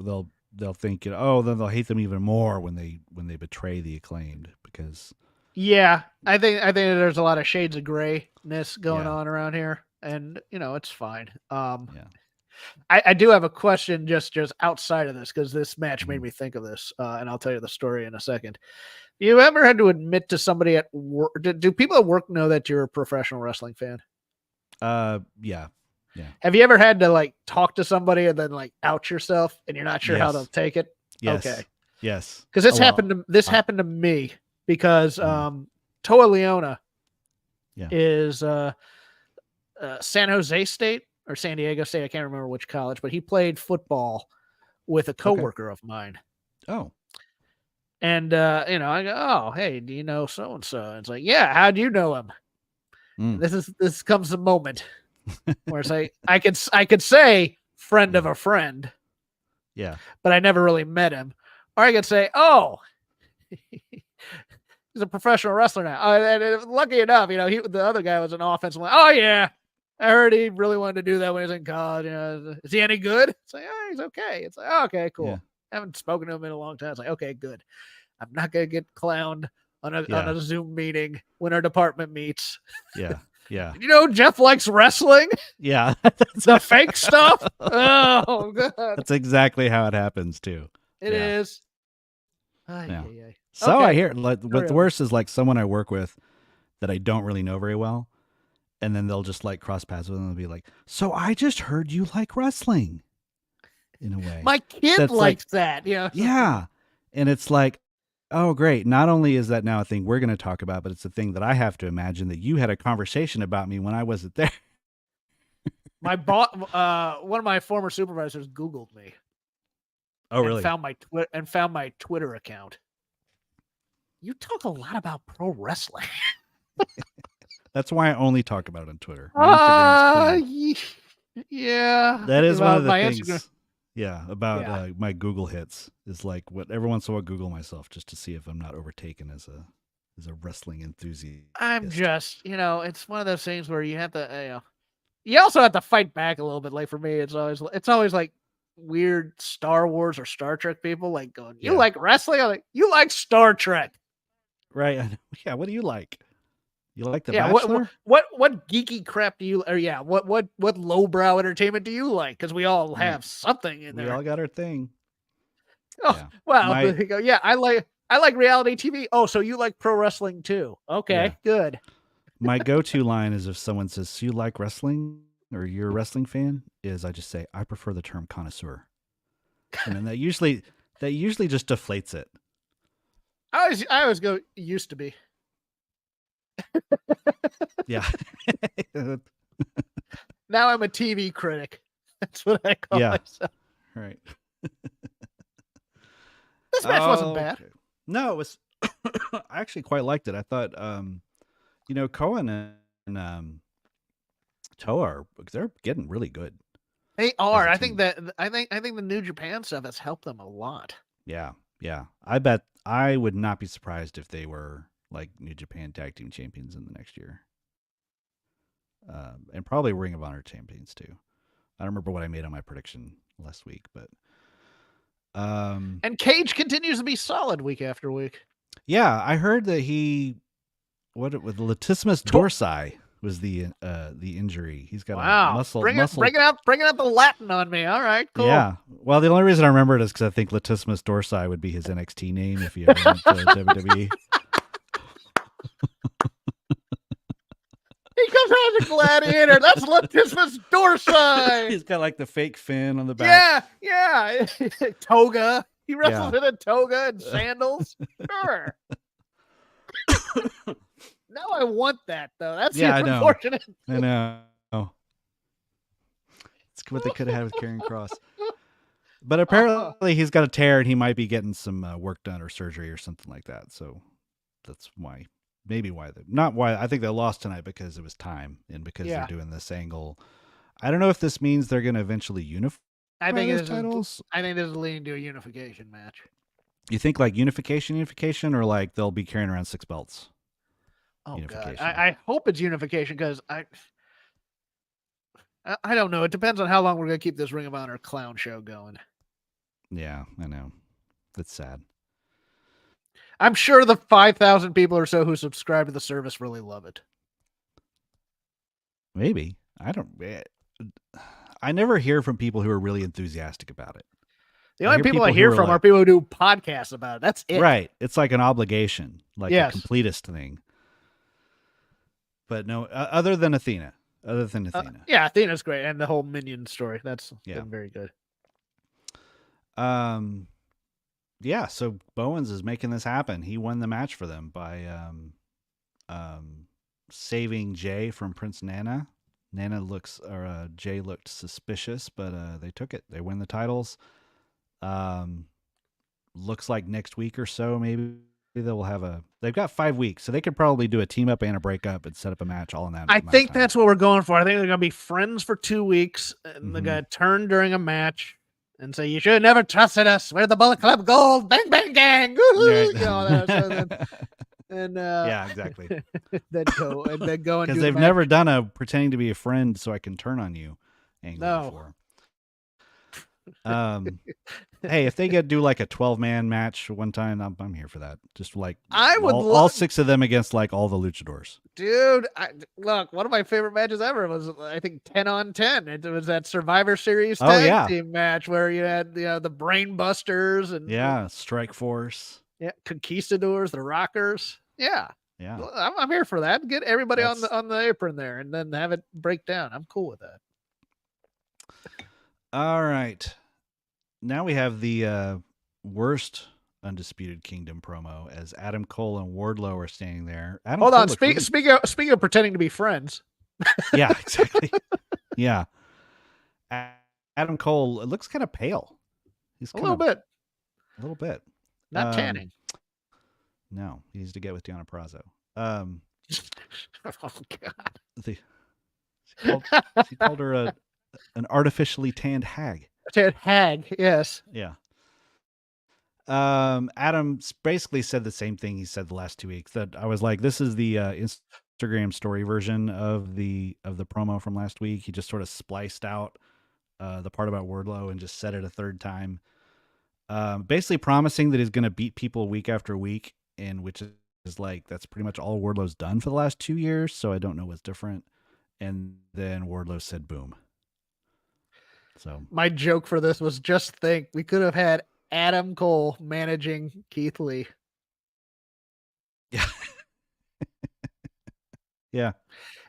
they'll think, then they'll hate them even more when they betray the Acclaimed, because I think there's a lot of shades of grayness going on around here, and it's fine. I do have a question just outside of this, because this match made me think of this, and I'll tell you the story in a second. You ever had to admit to somebody at work? Do people at work know that you're a professional wrestling fan? Yeah. Have you ever had to like talk to somebody and then like out yourself and you're not sure how they'll take it? Yes. Okay. Yes. Because this happened to me because Toa Leona is San Jose State or San Diego State. I can't remember which college, but he played football with a coworker of mine. Oh. And I go, oh, hey, do you know so and so? It's like, yeah, how do you know him? This comes a moment where it's like I could say friend of a friend. Yeah. But I never really met him. Or I could say, oh, he's a professional wrestler now. And lucky enough, the other guy was an offensive line. Oh, yeah. I heard he really wanted to do that when he was in college. Is he any good? It's like, oh, he's okay. It's like, oh, okay, cool. Yeah. I haven't spoken to him in a long time. It's like, okay, good. I'm not going to get clowned on a Zoom meeting when our department meets. Yeah. Yeah. Jeff likes wrestling. Yeah. The fake stuff. Oh, God. That's exactly how it happens, too. It is. So I hear what's worse is like someone I work with that I don't really know very well. And then they'll just like cross paths with them and be like, so I just heard you like wrestling in a way. My kid likes that. Yeah. Yeah. And it's like, oh, great. Not only is that now a thing we're going to talk about, but it's a thing that I have to imagine that you had a conversation about me when I wasn't there. My boss, one of my former supervisors Googled me. Oh, really? And found my Twitter account. You talk a lot about pro wrestling. That's why I only talk about it on Twitter. Yeah. That is one of the things. Instagram. Yeah, about my Google hits is like what every once in a while Google myself just to see if I'm not overtaken as a wrestling enthusiast. I'm just, it's one of those things where you have to, you also have to fight back a little bit. Like for me, it's always like weird Star Wars or Star Trek people like going, you like wrestling? I'm like, you like Star Trek. Right. Yeah. What do you like? You like The Bachelor? What geeky crap do you, or what lowbrow entertainment do you like? Because we all have something in there. We all got our thing. Oh, well, I like reality TV. Oh, so you like pro wrestling too. Okay, good. My go-to line is if someone says, so you like wrestling or you're a wrestling fan, is I just say, I prefer the term connoisseur. And then that usually just deflates it. I always go, used to be. Yeah. Now I'm a TV critic. That's what I call myself. Right. This match wasn't bad. Okay. No, it was. I actually quite liked it. I thought, Cohen and Toa they're getting really good. They are. I think the New Japan stuff has helped them a lot. Yeah, yeah. I bet I would not be surprised if they were like New Japan Tag Team Champions in the next year. And probably Ring of Honor Champions too. I don't remember what I made on my prediction last week, but and Cage continues to be solid week after week. Yeah, I heard that with latissimus dorsi was the injury. He's got a muscle. Bringing out the Latin on me. All right, cool. Yeah. Well, the only reason I remember it is because I think latissimus dorsi would be his NXT name if he ever went to WWE. He comes out as a gladiator. That's latissimus dorsi. He's got like the fake fin on the back. Yeah. Toga. He wrestles in a toga and sandals. Sure. Now I want that though. That's unfortunate. I know. It's what they could have had with Karrion Kross. But apparently he's got a tear and he might be getting some work done or surgery or something like that. So that's why. Maybe why I think they lost tonight because it was time and because they're doing this angle. I don't know if this means they're going to eventually unify titles. I think this is leading to a unification match. You think like unification, or like they'll be carrying around 6 belts? Oh God, I hope it's unification because I don't know. It depends on how long we're going to keep this Ring of Honor clown show going. Yeah, I know. That's sad. I'm sure the 5,000 people or so who subscribe to the service really love it. Maybe. I never hear from people who are really enthusiastic about it. The only people I hear from are people who do podcasts about it. That's it. Right. It's like an obligation, like a completist thing. But no, other than Athena. other than Athena. Yeah, Athena's great, and the whole Minion story that's been very good. Yeah, so Bowens is making this happen. He won the match for them by saving Jay from Prince Nana. Jay looked suspicious, but they took it. They win the titles. Looks like next week or so, maybe they'll have they've got 5 weeks, so they could probably do a team up and a breakup and set up a match all in that. I think that's what we're going for. I think they're going to be friends for 2 weeks, and they're going to turn during a match and say, "You should have never trusted us. We're the Bullet Club Gold. Bang, bang, gang." Right. Yeah, exactly. then go and because they've never done a pretending to be a friend so I can turn on you angle before. Hey, if they do like a 12-man match one time, I'm here for that. Just like I would all 6 of them against like all the luchadors. Dude, look, one of my favorite matches ever was, I think, 10-on-10. It was that Survivor Series tag team match where you had the Brain Busters and Strike Force, Conquistadors, the Rockers. Yeah. I'm here for that. Get everybody on the apron there, and then have it break down. I'm cool with that. All right. Now we have the worst Undisputed Kingdom promo as Adam Cole and Wardlow are standing there. Hold on. Speaking of pretending to be friends. Yeah, exactly. Yeah. Adam Cole looks kind of pale. He's a little bit. Not tanning. No, he needs to get with Deonna Purrazzo. Oh God. She called her an artificially tanned hag. Hag, yes. Yeah. Adam basically said the same thing he said the last 2 weeks. That I was like, this is the Instagram story version of the promo from last week. He just sort of spliced out the part about Wardlow and just said it a third time. Basically promising that he's going to beat people week after week, and which is like that's pretty much all Wardlow's done for the last 2 years. So I don't know what's different. And then Wardlow said, "Boom." So my joke for this was, just think, we could have had Adam Cole managing Keith Lee. Yeah. Yeah.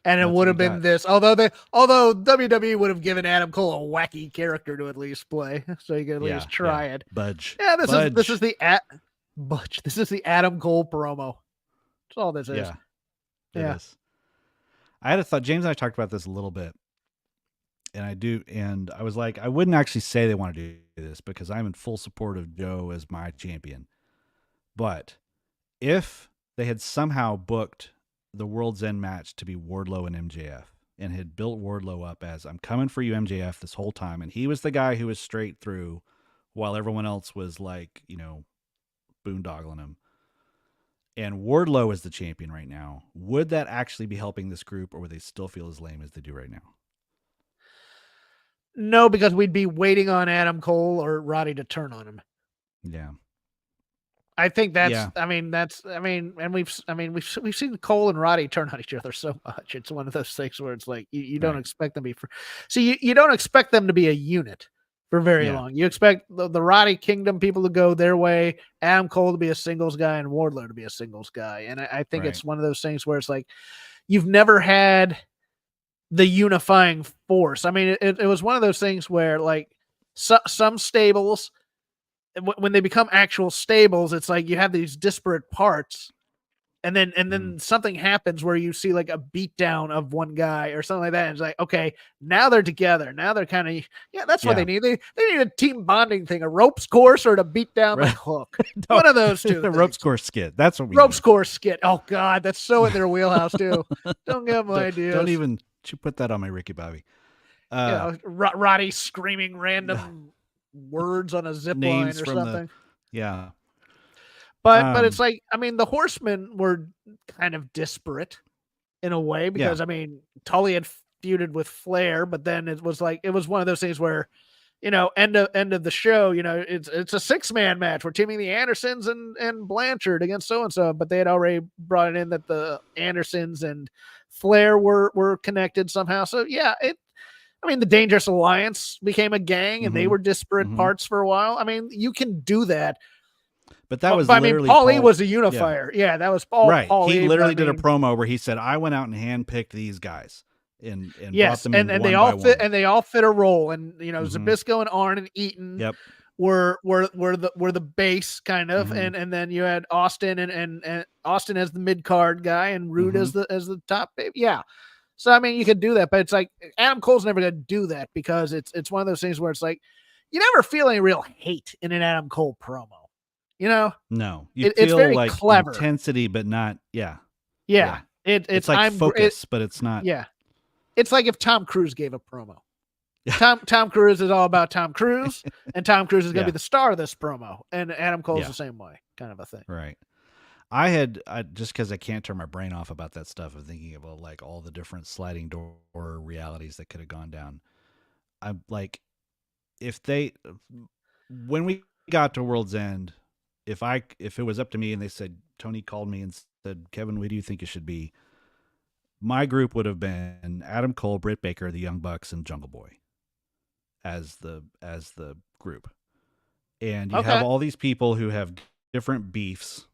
And it would have been this, although WWE would have given Adam Cole a wacky character to at least play, so you could at least try it. Budge. Yeah, this is the Adam Cole promo. That's all this is. Yeah. It is. I had a thought. James and I talked about this a little bit. And I was like, I wouldn't actually say they want to do this because I'm in full support of Joe as my champion. But if they had somehow booked the World's End match to be Wardlow and MJF and had built Wardlow up as, I'm coming for you, MJF, this whole time, and he was the guy who was straight through while everyone else was like, boondoggling him, and Wardlow is the champion right now, would that actually be helping this group, or would they still feel as lame as they do right now? No, because we'd be waiting on Adam Cole or Roddy to turn on him. Yeah. I think and we've seen Cole and Roddy turn on each other so much. It's one of those things where it's like, you don't expect them to be you don't expect them to be a unit for very long. You expect the Roddy Kingdom people to go their way, Adam Cole to be a singles guy, and Wardlow to be a singles guy. And I think it's one of those things where it's like, you've never had the unifying force. I mean, it was one of those things where, like, some stables, when they become actual stables, it's like you have these disparate parts, and then something happens where you see like a beatdown of one guy or something like that. And it's like, okay, now they're together. Now they're kind of, that's what they need. They need a team bonding thing, a ropes course or to beat down the hook. One of those two. The ropes course skit. That's what we ropes course skit. Oh God, that's so in their wheelhouse too. Don't give them ideas. Don't even put that on my Ricky Bobby. Roddy screaming random words on a zip line or something. But it's like, I mean, the Horsemen were kind of disparate in a way because, I mean, Tully had feuded with Flair, but then it was one of those things where, end of the show, it's a 6-man match. We're teaming the Andersons and Blanchard against so-and-so, but they had already brought it in that the Andersons and Flair were connected somehow. So the Dangerous Alliance became a gang and they were disparate parts for a while. I mean, you can do that. But that was literally Paul E was a unifier. Yeah, that was Paul. Right. Paul he E, literally did a promo where he said, I went out and handpicked these guys. and yes, brought them in and one they all by fit one. and they all fit a role. And Mhm. Zbyszko and Arn and Eaton Yep. were the base kind of, Mhm. and then you had Austin and Austin as the mid card guy and Rude as the top baby. Yeah. So I mean, you could do that, but it's like Adam Cole's never going to do that because it's one of those things where it's like you never feel any real hate in an Adam Cole promo. No, you It's feel very like clever. intensity, but not. Yeah. Yeah. It's like focus, but it's not. Yeah. It's like if Tom Cruise gave a promo. Tom Cruise is all about Tom Cruise, and Tom Cruise is going to be the star of this promo, and Adam Cole's the same way, kind of a thing. Right. I just because I can't turn my brain off about that stuff of thinking about like all the different sliding door realities that could have gone down. I'm like, when we got to World's End, if it was up to me and they said, Tony called me and said, Kevin, what do you think it should be? My group would have been Adam Cole, Britt Baker, the Young Bucks, and Jungle Boy as the group. And you have all these people who have different beefs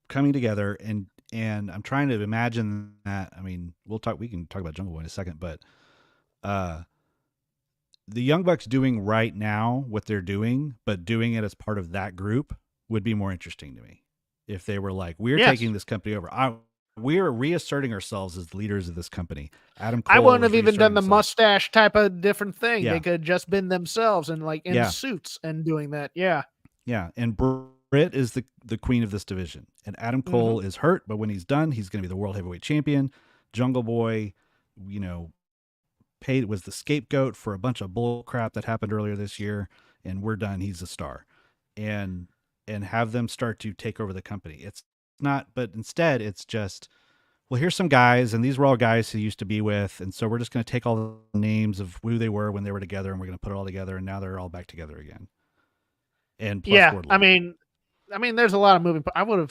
coming together, and I'm trying to imagine that. I mean, we can talk about Jungle Boy in a second, but the Young Bucks doing right now what they're doing, but doing it as part of that group would be more interesting to me. If they were like, we're taking this company over. We're reasserting ourselves as leaders of this company. Adam Cole, I wouldn't have even done the mustache type of different thing. Yeah. They could have just been themselves and like in suits and doing that. Yeah. Yeah. And Britt is the queen of this division. And Adam Cole is hurt, but when he's done, he's going to be the world heavyweight champion. Jungle Boy, was the scapegoat for a bunch of bull crap that happened earlier this year, and we're done. He's a star. And have them start to take over the company. It's not, but instead it's just, well, here's some guys, and these were all guys who used to be with, and so we're just going to take all the names of who they were when they were together, and we're going to put it all together, and now they're all back together again. And plus Wardlow. I mean, there's a lot of moving. I would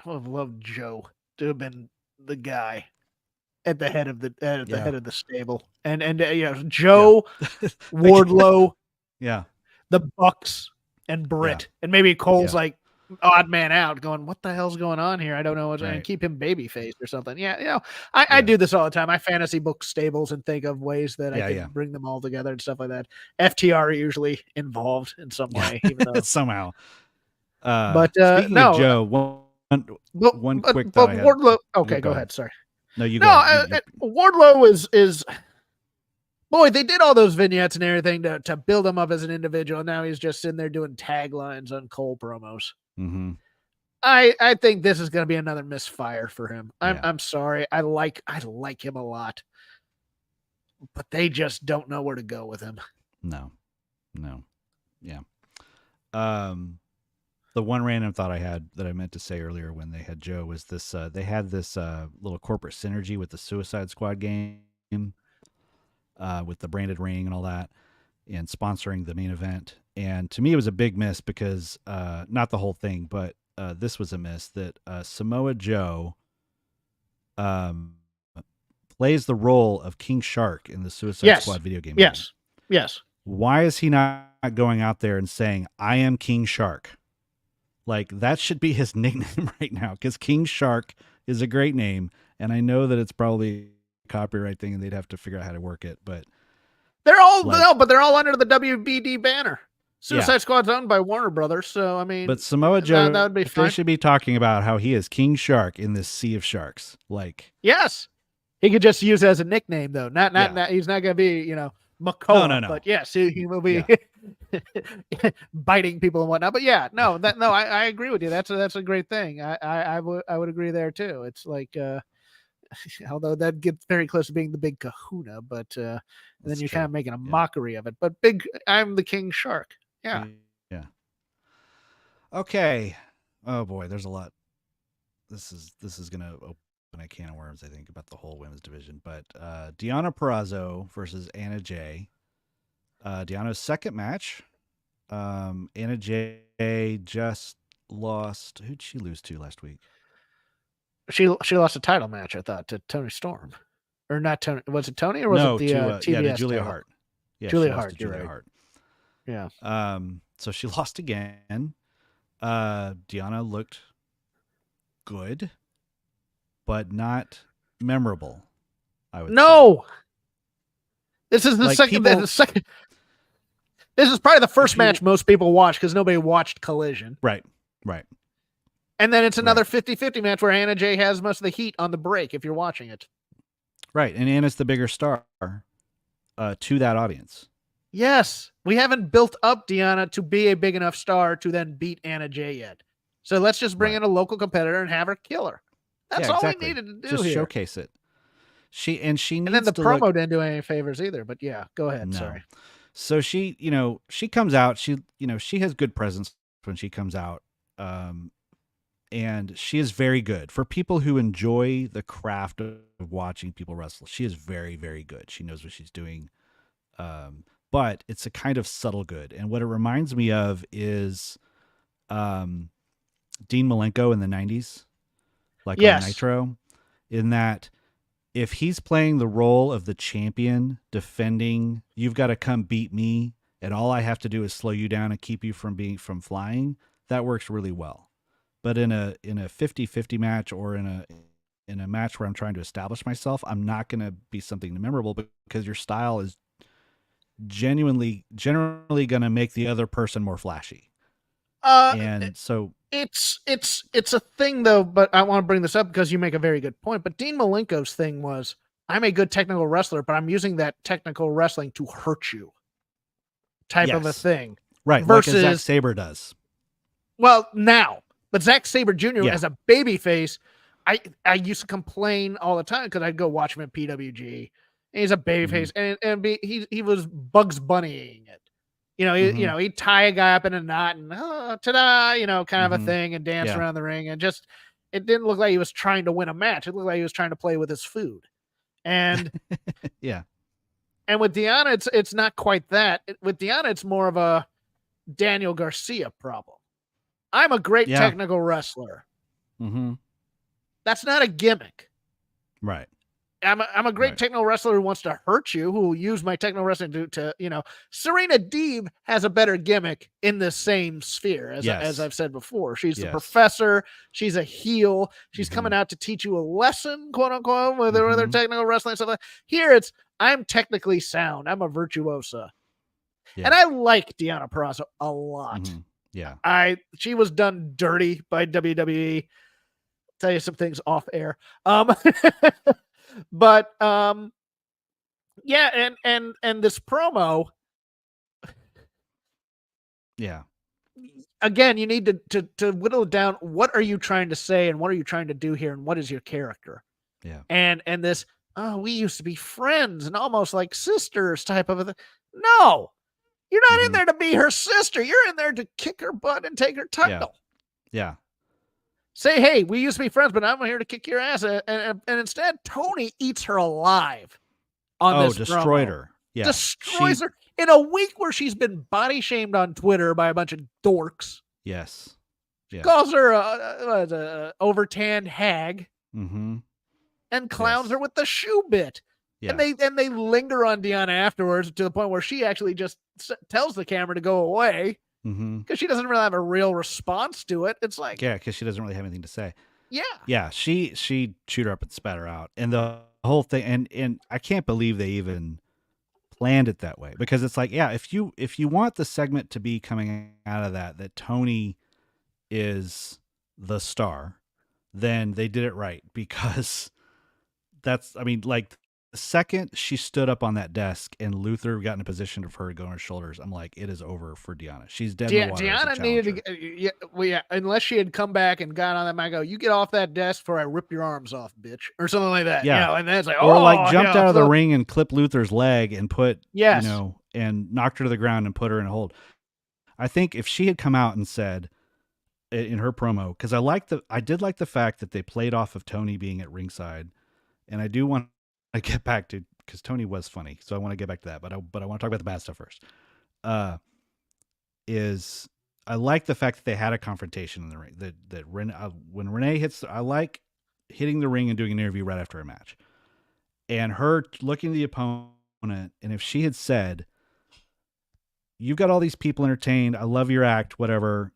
have loved Joe to have been the guy at the head of the head of the stable, and Joe, Wardlow, the Bucks, and Britt, and maybe Cole's like odd man out, going, what the hell's going on here? I don't know what's going to keep him babyface or something. Yeah, I do this all the time. I fantasy book stables and think of ways that I can bring them all together and stuff like that. FTR are usually involved in some way, even though somehow. But speaking of Joe, one quick thought. Wardlow. Okay, go ahead. Sorry. No, you go. Wardlow is. Boy, they did all those vignettes and everything to build him up as an individual. Now he's just sitting there doing taglines on Cole promos. Mm-hmm. I think this is going to be another misfire for him. I'm sorry. I like him a lot, but they just don't know where to go with him. No. Yeah. The one random thought I had that I meant to say earlier when they had Joe was this, they had this little corporate synergy with the Suicide Squad game, with the branded ring and all that, and sponsoring the main event. And to me, it was a big miss because, not the whole thing, but this was a miss that Samoa Joe plays the role of King Shark in the Suicide Squad video game. Yes. Why is he not going out there and saying, I am King Shark? Like, that should be his nickname right now, because King Shark is a great name, and I know that it's probably a copyright thing and they'd have to figure out how to work it, but they're all they're all under the WBD banner. Suicide Squad's owned by Warner Brothers, so I mean, but Samoa Joe, that would be fine. They should be talking about how he is King Shark in this sea of sharks. Like, yes, he could just use it as a nickname though. Not he's not going to be McCullough. No. But yes, he will be biting people and whatnot. But I agree with you. That's a great thing. I would agree there too. It's like, although that gets very close to being the big kahuna, but then you're kind of making a mockery of it. But I'm the King Shark. Yeah. Okay. Oh boy, there's a lot. This is gonna open a can of worms, I think, about the whole women's division. But Deonna Purrazzo versus Anna Jay. Deonna's second match. Anna Jay just lost. Who'd she lose to last week? She lost a title match, I thought, to Toni Storm, or not Tony? Was it Tony or was it the TBS to Julia title? Hart? Yeah, Julia Hart. Julia Hart. Yeah. So she lost again. Deonna looked good, but not memorable. I would say. This is the like second. People, the second. This is probably the first match most people watch because nobody watched Collision. Right. And then it's another 50-50 match where Anna Jay has most of the heat on the break if you're watching it. Right, and Anna's the bigger star to that audience. Yes, we haven't built up Deonna to be a big enough star to then beat Anna Jay yet. So let's just bring in a local competitor and have her kill her. That's all we needed to do. Just here. Showcase it. She needs and then the promo didn't do any favors either. But yeah, go ahead. No. Sorry. So she comes out. She has good presence when she comes out. And she is very good for people who enjoy the craft of watching people wrestle. She is very, very good. She knows what she's doing. But it's a kind of subtle good. And what it reminds me of is Dean Malenko in the 90s, like on Nitro, in that if he's playing the role of the champion defending, you've got to come beat me, and all I have to do is slow you down and keep you from flying, that works really well. But in a 50-50 match or in a match where I'm trying to establish myself, I'm not going to be something memorable because your style is generally going to make the other person more flashy. And so it's a thing though, but I want to bring this up because you make a very good point. But Dean Malenko's thing was, I'm a good technical wrestler, but I'm using that technical wrestling to hurt you type of a thing. Right. Versus like Zack Sabre does. Well, now. But Zack Sabre Jr. as a babyface, I used to complain all the time because I'd go watch him at PWG. And he's a babyface, and he was Bugs Bunnying it. He'd tie a guy up in a knot and ta-da, kind of a thing, and dance around the ring, and just it didn't look like he was trying to win a match. It looked like he was trying to play with his food, and And with Deonna, it's not quite that. With Deonna, it's more of a Daniel Garcia problem. I'm a great technical wrestler. Mm-hmm. That's not a gimmick. Right. I'm a great technical wrestler who wants to hurt you, who will use my technical wrestling to Serena Deeb has a better gimmick in the same sphere, as I've said before. She's the professor. She's a heel. She's coming out to teach you a lesson, quote unquote, with her technical wrestling stuff. Here it's, I'm technically sound. I'm a virtuosa. Yeah. And I like Deonna Purrazzo a lot. Mm-hmm. Yeah. She was done dirty by WWE. Tell you some things off air. But and this promo, again, you need to whittle it down. What are you trying to say, and what are you trying to do here, and what is your character? Yeah. And this, we used to be friends and almost like sisters type of a thing. No, you're not in there to be her sister. You're in there to kick her butt and take her title. Yeah. Say, hey, we used to be friends, but I'm here to kick your ass. And instead, Tony eats her alive on this destroyed promo. her. Yeah. Destroys her in a week where she's been body shamed on Twitter by a bunch of dorks. Yes. Yeah. Calls her a over-tanned hag. Mm-hmm. And clowns her with the shoe bit. Yeah. And they linger on Deonna afterwards to the point where she actually just tells the camera to go away. Because she doesn't really have a real response to it. It's like, because she doesn't really have anything to say. Yeah. She chewed her up and spat her out, and the whole thing. And I can't believe they even planned it that way, because it's like, if you want the segment to be coming out of that Tony is the star, then they did it right, because that's, like, the second she stood up on that desk and Luther got in a position for her to go on her shoulders, I'm like, it is over for Deonna. She's dead in the water. Deonna needed to, unless she had come back and got on that mic, go, you get off that desk before I rip your arms off, bitch, or something like that. Yeah, and then it's like, jumped out of the ring and clipped Luther's leg and put, and knocked her to the ground and put her in a hold. I think if she had come out and said in her promo, because I did like the fact that they played off of Tony being at ringside, and I do want to get back to, because Tony was funny, so I want to get back to that, but I want to talk about the bad stuff first. I like the fact that they had a confrontation in the ring. That when Renee hits, I like hitting the ring and doing an interview right after a match, and her looking at the opponent, and if she had said, "You've got all these people entertained. I love your act. Whatever.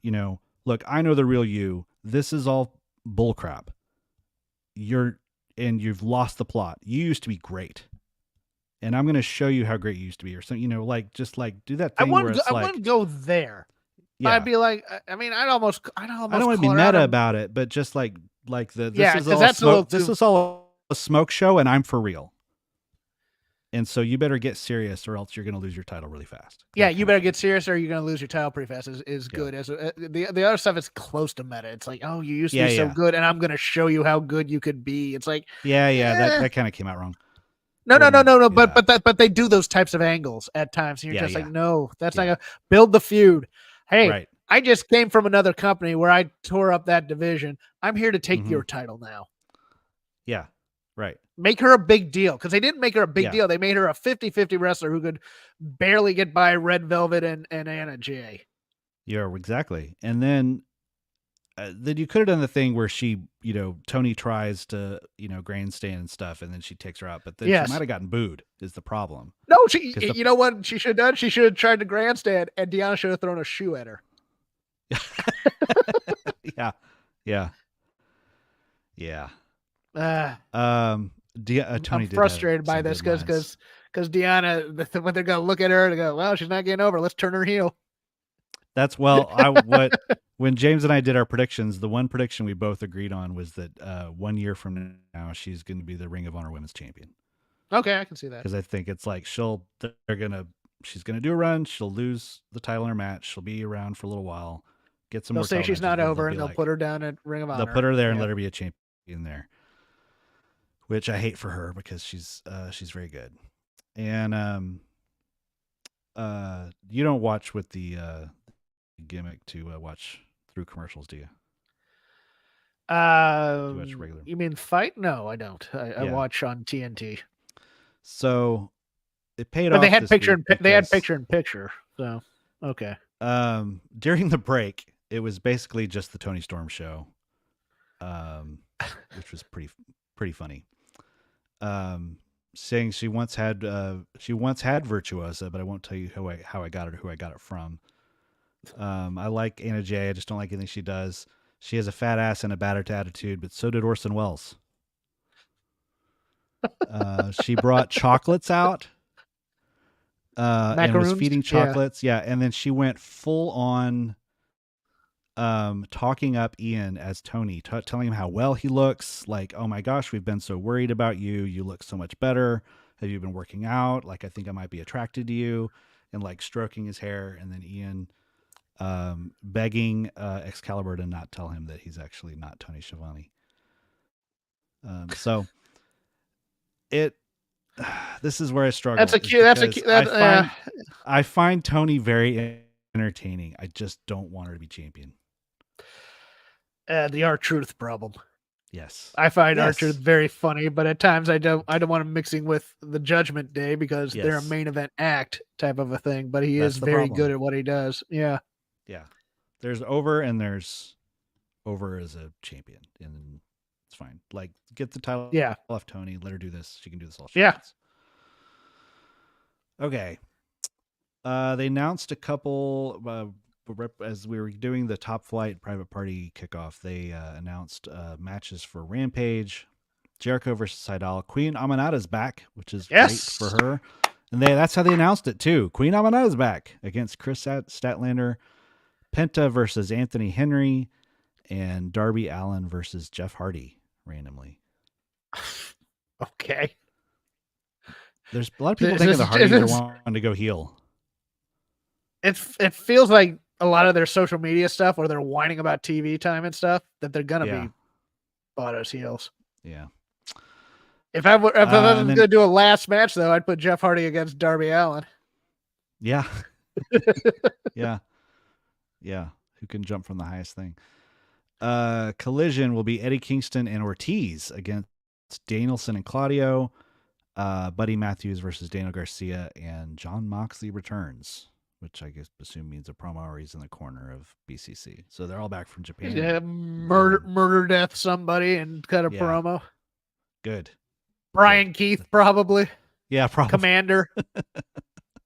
Look, I know the real you. This is all bullcrap. you've lost the plot. You used to be great. And I'm going to show you how great you used to be, or something, just like do that thing where it's I wouldn't go there. Yeah. I'd be like, I mean, I don't want to be meta about it, but just like this is all a smoke show and I'm for real. And so you better get serious or else you're going to lose your title really fast. Yeah, you better get serious or you're going to lose your title pretty fast is good. As the other stuff is close to meta. It's like, oh, you used to be so good and I'm going to show you how good you could be. It's like, that kind of came out wrong. No. But they do those types of angles at times. And you're just like, no, that's not going to build the feud. Hey, right. I just came from another company where I tore up that division. I'm here to take your title now. Yeah. Right. Make her a big deal. Because they didn't make her a big deal. They made her a 50-50 wrestler who could barely get by Red Velvet and Anna Jay. Yeah, exactly. And then you could have done the thing where she, Tony tries to, grandstand and stuff, and then she takes her out. But then she might have gotten booed is the problem. No, you know what she should have done? She should have tried to grandstand, and Deonna should have thrown a shoe at her. Yeah. Tony, I'm frustrated by this because Deonna, when they're gonna look at her and go, well, she's not getting over. Let's turn her heel. That's when James and I did our predictions, the one prediction we both agreed on was that 1 year from now she's going to be the Ring of Honor Women's Champion. Okay, I can see that because I think it's like she's gonna do a run. She'll lose the title in her match. She'll be around for a little while. Get some. They'll say she's not over, and they'll put her down at Ring of Honor. They'll put her there and let her be a champion there, which I hate for her because she's very good. And you don't watch with the gimmick to watch through commercials, do you? Do you watch regular? You mean Fight? No, I don't. I watch on TNT. So it paid off. But they had picture in picture. So okay. During the break, it was basically just the Toni Storm show, which was pretty funny. Saying she once had Virtuosa, but I won't tell you how I got it or who I got it from. I like Anna Jay. I just don't like anything she does. She has a fat ass and a bad attitude, but so did Orson Welles. She brought chocolates out and was feeding chocolates. Yeah. And then she went full on talking up Ian as Tony, telling him how well he looks. Like, oh my gosh, we've been so worried about you. You look so much better. Have you been working out? Like, I think I might be attracted to you. And like stroking his hair. And then Ian begging Excalibur to not tell him that he's actually not Tony Schiavone. So this is where I struggle. I find Tony very entertaining. I just don't want her to be champion. The R-Truth problem. Yes. I find R-Truth very funny, but at times I don't want him mixing with the Judgment Day because they're a main event act type of a thing, but he is very good at what he does. Yeah. Yeah. There's over and there's over as a champion, and it's fine. Like, get the title off Tony, let her do this. She can do this all she wants. Okay. They announced a couple as we were doing the Top Flight Private Party kickoff. They announced matches for Rampage, Jericho versus Sydal. Queen Amanada's back, which is great for her. And that's how they announced it too. Queen Amanada's back against Chris Statlander. Penta versus Anthony Henry, and Darby Allin versus Jeff Hardy randomly. Okay. There's a lot of people thinking the Hardys are wanting to go heel. It feels like a lot of their social media stuff where they're whining about TV time and stuff that they're going to be bought as heels. Yeah. If I was going to do a last match, though, I'd put Jeff Hardy against Darby Allin. Yeah. Yeah. Who can jump from the highest thing? Collision will be Eddie Kingston and Ortiz against Danielson and Claudio. Buddy Matthews versus Daniel Garcia, and John Moxley returns, which I assume means a promo or he's in the corner of BCC. So they're all back from Japan. Yeah, murder death somebody and cut a promo. Good. Brian Keith probably. Yeah, probably. Commander.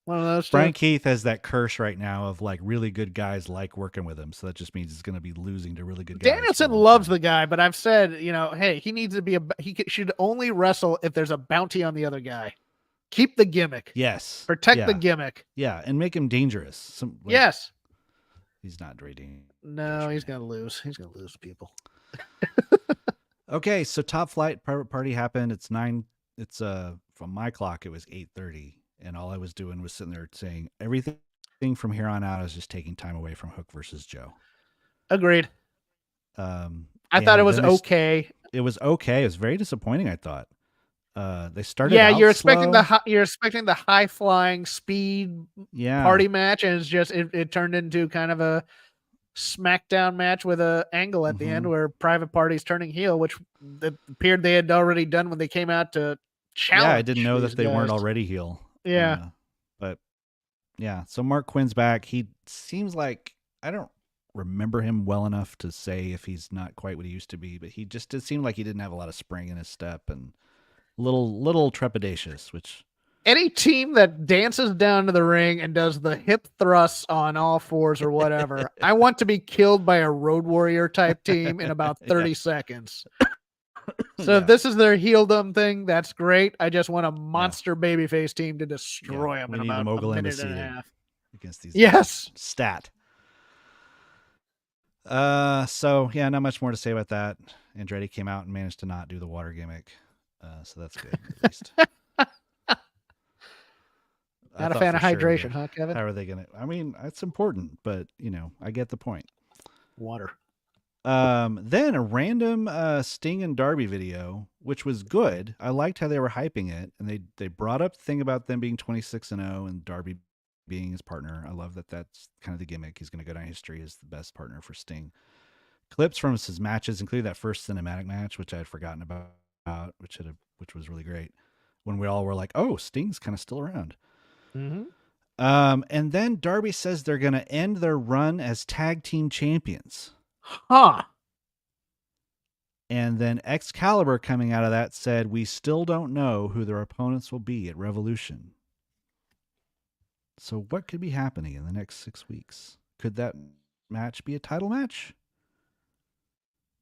One of those Brian two. Keith has that curse right now of like really good guys like working with him, so that just means he's going to be losing to really good guys. Danielson loves the guy, but I've said, hey, he needs to be should only wrestle if there's a bounty on the other guy. Keep the gimmick. Yes. Protect the gimmick. Yeah, and make him dangerous. Yes. He's not very dangerous. No, he's going to lose. He's going to lose people. Okay, so Top Flight Private Party happened. It's from my clock it was 8:30, and all I was doing was sitting there saying everything from here on out is just taking time away from Hook versus Joe. Agreed. I thought it was okay. It was okay. It was very disappointing, I thought. They started you're expecting the high flying speed party match, and it's just it turned into kind of a SmackDown match with a angle at the end where Private Party's turning heel, which it appeared they had already done when they came out to challenge. Yeah, I didn't know that they weren't already heel. Yeah. But yeah, so Mark Quinn's back. He seems like, I don't remember him well enough to say if he's not quite what he used to be, but he just did seem like he didn't have a lot of spring in his step and little trepidatious, which any team that dances down to the ring and does the hip thrusts on all fours or whatever, I want to be killed by a Road Warrior type team in about 30 seconds. So if this is their heeldom thing, that's great. I just want a monster babyface team to destroy them in about a minute and a half. Against these stat. So yeah, not much more to say about that. Andretti came out and managed to not do the water gimmick. So that's good, at least. Not a fan of hydration, huh, Kevin? How are they going to? I mean, it's important, but, I get the point. Water. Then a random Sting and Darby video, which was good. I liked how they were hyping it, and they brought up the thing about them being 26-0 and Darby being his partner. I love that that's kind of the gimmick. He's going to go down history as the best partner for Sting. Clips from his matches, including that first cinematic match, which I had forgotten about, which was really great. When we all were like, "Oh, Sting's kind of still around." Mm-hmm. And then Darby says they're going to end their run as tag team champions. Huh. And then Excalibur coming out of that said, "We still don't know who their opponents will be at Revolution." So what could be happening in the next 6 weeks? Could that match be a title match?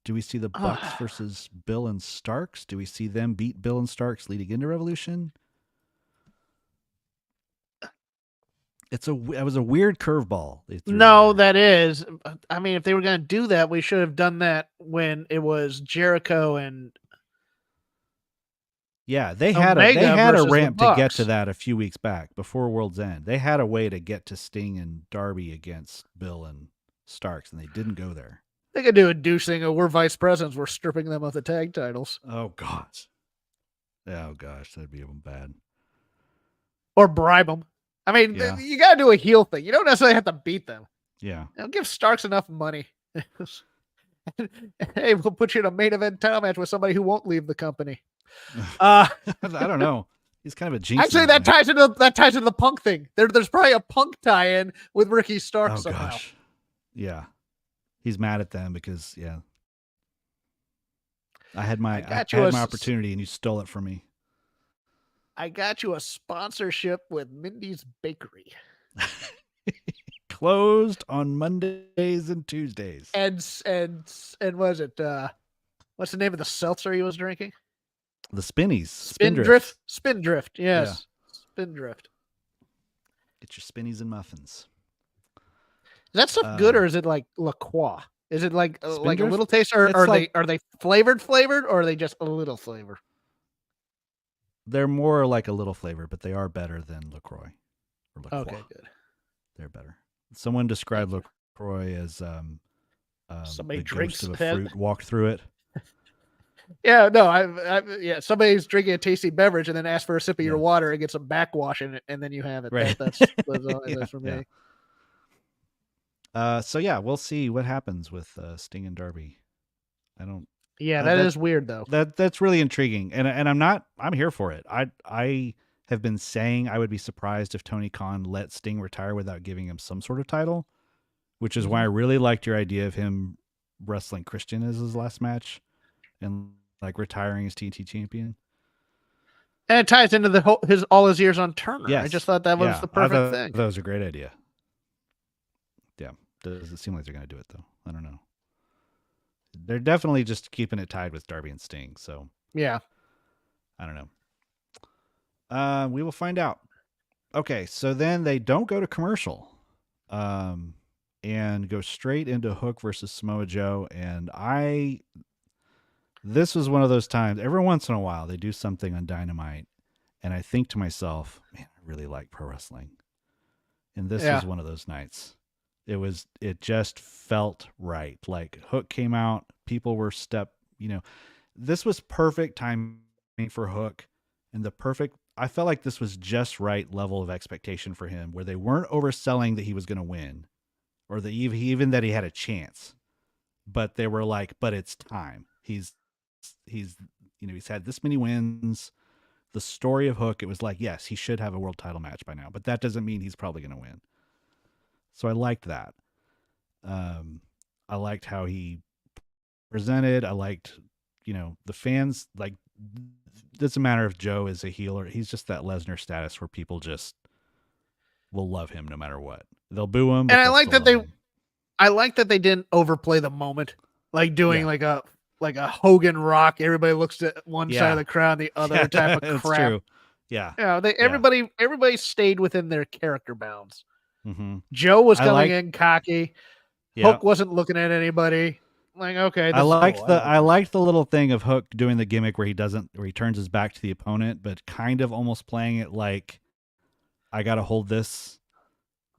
Do we see the Bucks versus Bill and Starks? Do we see them beat Bill and Starks leading into Revolution? It was a weird curveball. No, that is. I mean, if they were going to do that, we should have done that when it was Jericho and they had a ramp to get to that a few weeks back before World's End. They had a way to get to Sting and Darby against Bill and Starks, and they didn't go there. They could do a douche thing of we're vice presidents, we're stripping them of the tag titles. Oh gosh, that'd be even bad. Or bribe them. I mean, you got to do a heel thing. You don't necessarily have to beat them. Yeah. Give Starks enough money. Hey, we'll put you in a main event title match with somebody who won't leave the company. I don't know. He's kind of a jinx. Actually, that ties into the Punk thing. There's probably a Punk tie-in with Ricky Starks somehow. Gosh. Yeah. He's mad at them because I had my opportunity and you stole it from me. I got you a sponsorship with Mindy's Bakery. Closed on Mondays and Tuesdays. And was it what's the name of the seltzer he was drinking? The Spinnies. Spindrift. Spindrift, yes. Yeah. Spindrift. Get your spinnies and muffins. Is that stuff good, or is it like La Croix? Is it like a little taste, or are they flavored, or are they just a little flavor? They're more like a little flavor, but they are better than LaCroix. Or La Croix. Okay, good. They're better. Someone described LaCroix as somebody the drinks ghost of a fruit walked through it. Yeah, no, somebody's drinking a tasty beverage and then asks for a sip of your water and gets some backwash in it, and then you have it. Right. That's for me. So yeah, we'll see what happens with Sting and Darby. Yeah, that is weird though. That's really intriguing, and I'm here for it. I have been saying I would be surprised if Tony Khan let Sting retire without giving him some sort of title, which is why I really liked your idea of him wrestling Christian as his last match and like retiring as TNT champion. And it ties into all his years on Turner. Yes. I just thought that was the perfect thing. That was a great idea. Yeah. Does it seem like they're going to do it, though? I don't know. They're definitely just keeping it tied with Darby and Sting. So, yeah. I don't know. We will find out. Okay. So then they don't go to commercial and go straight into Hook versus Samoa Joe. And this was one of those times, every once in a while, they do something on Dynamite. And I think to myself, man, I really like pro wrestling. And this was one of those nights. It just felt right. Like Hook came out, people were this was perfect timing for Hook, and I felt like this was just right level of expectation for him, where they weren't overselling that he was going to win, or even that he had a chance, but they were like, but it's time. He's had this many wins. The story of Hook, it was like, yes, he should have a world title match by now, but that doesn't mean he's probably going to win. So I liked that. I liked how he presented. I liked, the fans, like, it doesn't matter if Joe is a heel or he's just that Lesnar status where people just will love him no matter what. They'll boo him. And I like that they didn't overplay the moment, like doing like a Hogan Rock. Everybody looks at one side of the crowd, the other type of crap. True. Yeah. Everybody stayed within their character bounds. Mm-hmm. Joe was coming in cocky. Hook wasn't looking at anybody. Like, okay. I liked the little thing of Hook doing the gimmick where he turns his back to the opponent, but kind of almost playing it like, I got to hold this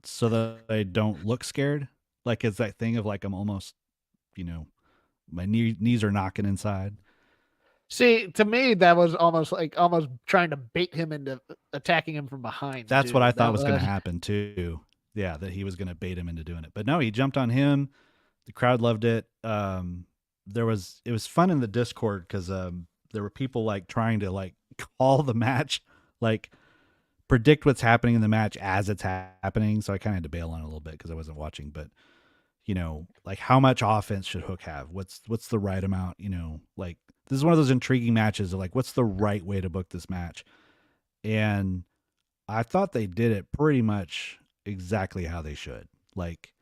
so that I don't look scared. Like, it's that thing of like, I'm almost, my knees are knocking inside. See, to me, that was almost trying to bait him into attacking him from behind. That's what I thought was going to happen too. Yeah, that he was going to bait him into doing it. But no, he jumped on him. The crowd loved it. It was fun in the Discord because there were people like trying to like call the match, like predict what's happening in the match as it's happening. So I kind of had to bail on it a little bit because I wasn't watching. But like how much offense should Hook have? What's the right amount? Like this is one of those intriguing matches of like what's the right way to book this match? And I thought they did it pretty much exactly how they should. Like,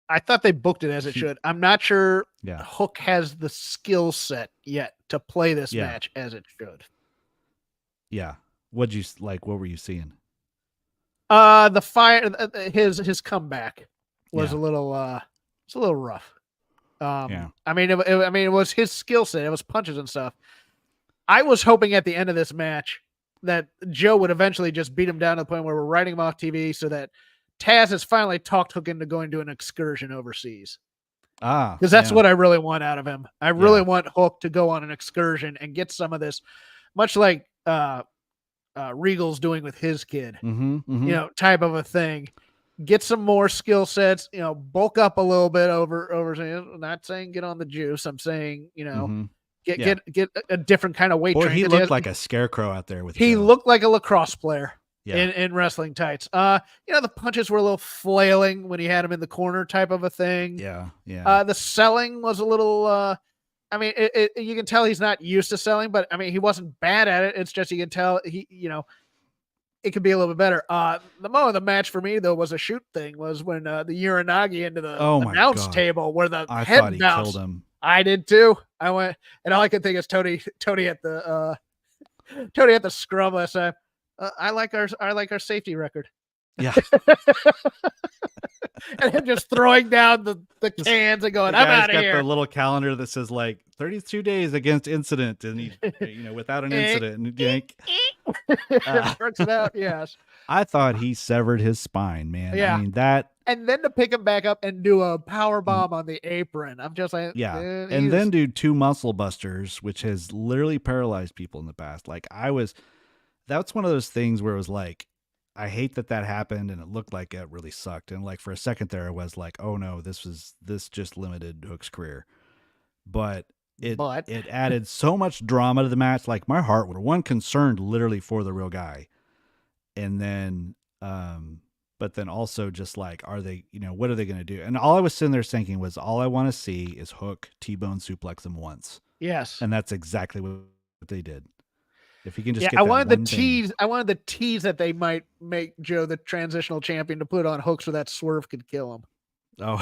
I thought they booked it as it should. I'm not sure Hook has the skill set yet to play this match as it should. Yeah. What were you seeing? The fire, his comeback was a little rough. I mean, it was his skill set. It was punches and stuff. I was hoping at the end of this match that Joe would eventually just beat him down to the point where we're writing him off TV so that Taz has finally talked Hook into going to an excursion overseas. Because that's what I really want out of him. I really want Hook to go on an excursion and get some of this, much like Regal's doing with his kid, type of a thing. Get some more skill sets, bulk up a little bit over. I'm not saying get on the juice. I'm saying, get a different kind of weight training. He looked like a scarecrow out there He looked like a lacrosse player. In wrestling tights. The punches were a little flailing when he had him in the corner type of a thing. Yeah. The selling was a little, you can tell he's not used to selling, but he wasn't bad at it. It's just, you can tell it could be a little bit better. The moment of the match for me though was a shoot thing was when the Uranagi into the announce table where the head thought he killed him. I did too. I went, and all I could think is Tony at the scrum last time. I like our safety record. Yeah. And him just throwing down the cans and going, I'm out of here. Got the little calendar that says like 32 days against incident, and he, without an incident, and yank. Works it out. Yes. I thought he severed his spine, man. Yeah. I mean that. And then to pick him back up and do a power bomb on the apron. I'm just like, and then do 2 muscle busters, which has literally paralyzed people in the past. Like that's one of those things where it was like, I hate that happened, and it looked like it really sucked. And like for a second there, I was like, oh no, this just limited Hook's career. But it added so much drama to the match. Like my heart was concerned literally for the real guy. And then, but then also just like, are they, what are they going to do? And all I was sitting there thinking was, all I want to see is Hook T-bone suplex him once. Yes. And that's exactly what they did. If he can just get I wanted the tease. I wanted the tease that they might make Joe the transitional champion to put on Hook so that Swerve could kill him. Oh,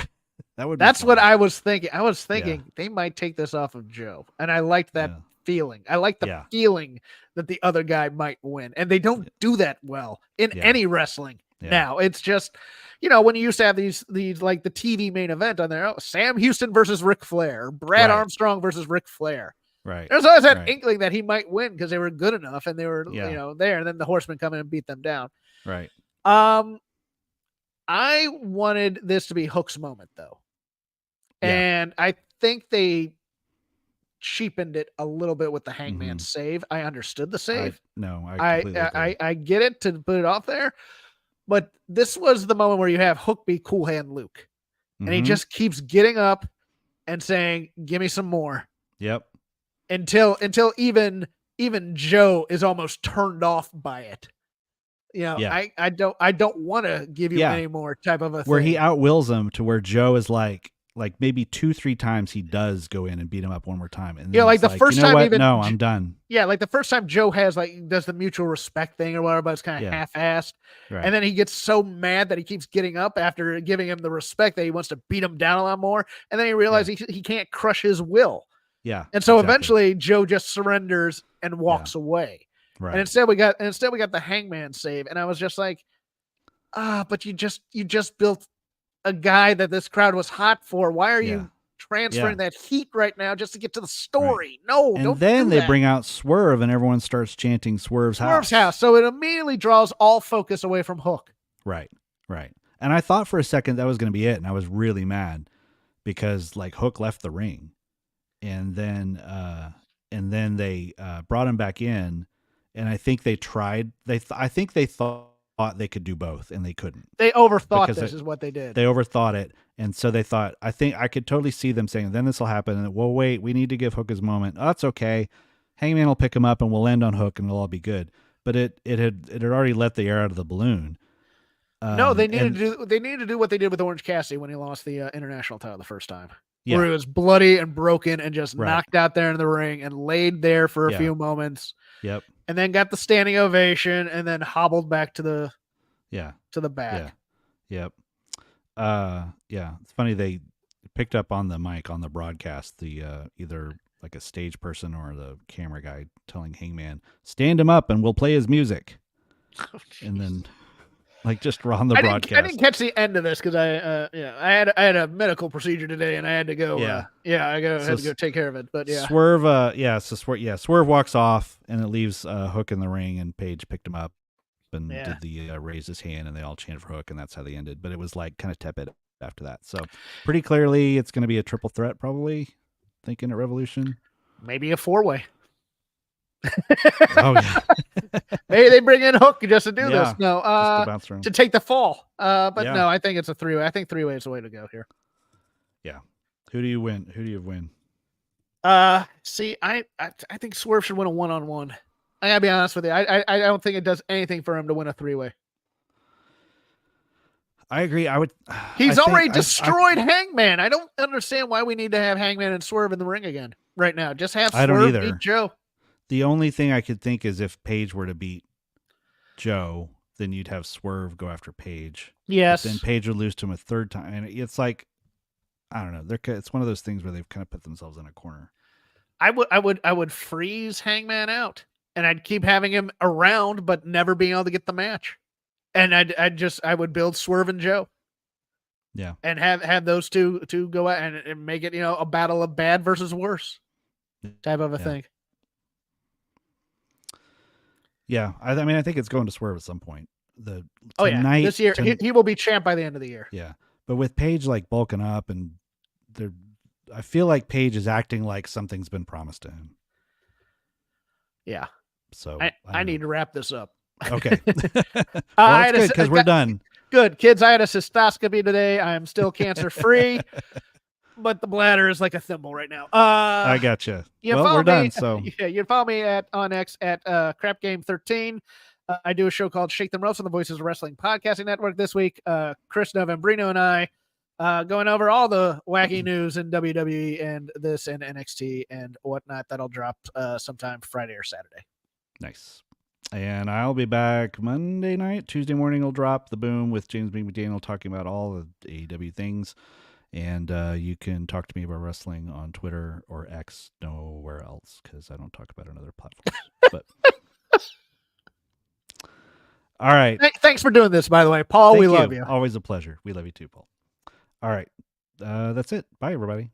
that's what I was thinking. I was thinking they might take this off of Joe, and I liked that feeling. I like the feeling that the other guy might win, and they don't do that well in any wrestling now. It's just, when you used to have these like the TV main event on there, Sam Houston versus Ric Flair, Brad Armstrong versus Ric Flair. Right. There's always that inkling that he might win because they were good enough and they were there, and then the Horsemen come in and beat them down. Right. I wanted this to be Hook's moment though. And I think they cheapened it a little bit with the Hangman save. I understood the save. I get it to put it off there, but this was the moment where you have Hook be Cool Hand Luke, and he just keeps getting up and saying, "Give me some more." Yep. Until even Joe is almost turned off by it. I don't want to give you any more type of a thing. Where he outwills him to where Joe is like maybe 2-3 times he does go in and beat him up one more time. And like the first time, even no, I'm done. Yeah, like the first time Joe does the mutual respect thing or whatever, but it's kind of half-assed. Right. And then he gets so mad that he keeps getting up after giving him the respect that he wants to beat him down a lot more. And then he realizes he can't crush his will. Yeah. And so eventually Joe just surrenders and walks away. Right. And instead we got the Hangman save. And I was just like, but you just built a guy that this crowd was hot for. Why are you transferring that heat right now just to get to the story? Right. No, and then they bring out Swerve and everyone starts chanting Swerve's house. So it immediately draws all focus away from Hook. Right. Right. And I thought for a second that was going to be it. And I was really mad because like Hook left the ring. And then they brought him back in, and I think they tried. I think they thought they could do both, and they couldn't. They overthought this is what they did. They overthought it, and so they thought. I think I could totally see them saying, "Then this will happen." And well, wait, we need to give Hook his moment. Oh, that's okay. Hangman will pick him up, and we'll end on Hook, and it'll all be good. But it had already let the air out of the balloon. No, they needed to do what they did with Orange Cassidy when he lost the international title the first time. Yeah. Where it was bloody and broken and just knocked out there in the ring and laid there for a few moments. Yep. And then got the standing ovation and then hobbled back to the back. Yeah. Yep. It's funny they picked up on the mic on the broadcast, the either like a stage person or the camera guy telling Hangman, "Stand him up and we'll play his music." And then like just on the broadcast. I didn't catch the end of this because I had a medical procedure today and I had to go. I had to go take care of it. But Swerve walks off and it leaves Hook in the ring, and Paige picked him up and did the raise his hand, and they all chanted for Hook, and that's how they ended. But it was like kind of tepid after that. So pretty clearly it's going to be a triple threat, probably. Thinking at Revolution, maybe a 4-way. Oh yeah. Maybe they bring in Hook just to do this. No, to take the fall. But no, I think it's a 3-way. I think 3-way is the way to go here. Yeah. Who do you win? Who do you win? See, I think Swerve should win a 1-on-1. I gotta be honest with you. I don't think it does anything for him to win a 3-way. I agree. He's already destroyed Hangman. I don't understand why we need to have Hangman and Swerve in the ring again right now. Just have Swerve beat Joe. The only thing I could think is if Paige were to beat Joe, then you'd have Swerve go after Paige. Yes. But then Paige would lose to him a third time. And it's like, I don't know. It's one of those things where they've kind of put themselves in a corner. I would freeze Hangman out, and I'd keep having him around, but never being able to get the match. And I would build Swerve and Joe. Yeah. And have those two go out and make it, a battle of bad versus worse type of a thing. Yeah, I think it's going to Swerve at some point. This year he will be champ by the end of the year. Yeah, but with Paige like bulking up, and I feel like Paige is acting like something's been promised to him. Yeah. So I need to wrap this up. Okay. Well, it's good because we're done. Good, kids. I had a cystoscopy today. I am still cancer free. But the bladder is like a thimble right now. I gotcha. We're done. So you can follow me on X at Crap Game 13. I do a show called Shake Them Ropes on the Voices of Wrestling Podcasting Network this week. Chris Novembrino and I going over all the wacky news in WWE and this and NXT and whatnot that'll drop sometime Friday or Saturday. Nice. And I'll be back Monday night. Tuesday morning I'll drop the boom with James B. McDaniel talking about all of the AEW things. And you can talk to me about wrestling on Twitter or X, nowhere else, because I don't talk about it on other platforms. But all right. Thanks for doing this, by the way, Paul. We love you. Always a pleasure. We love you too, Paul. All right. That's it. Bye, everybody.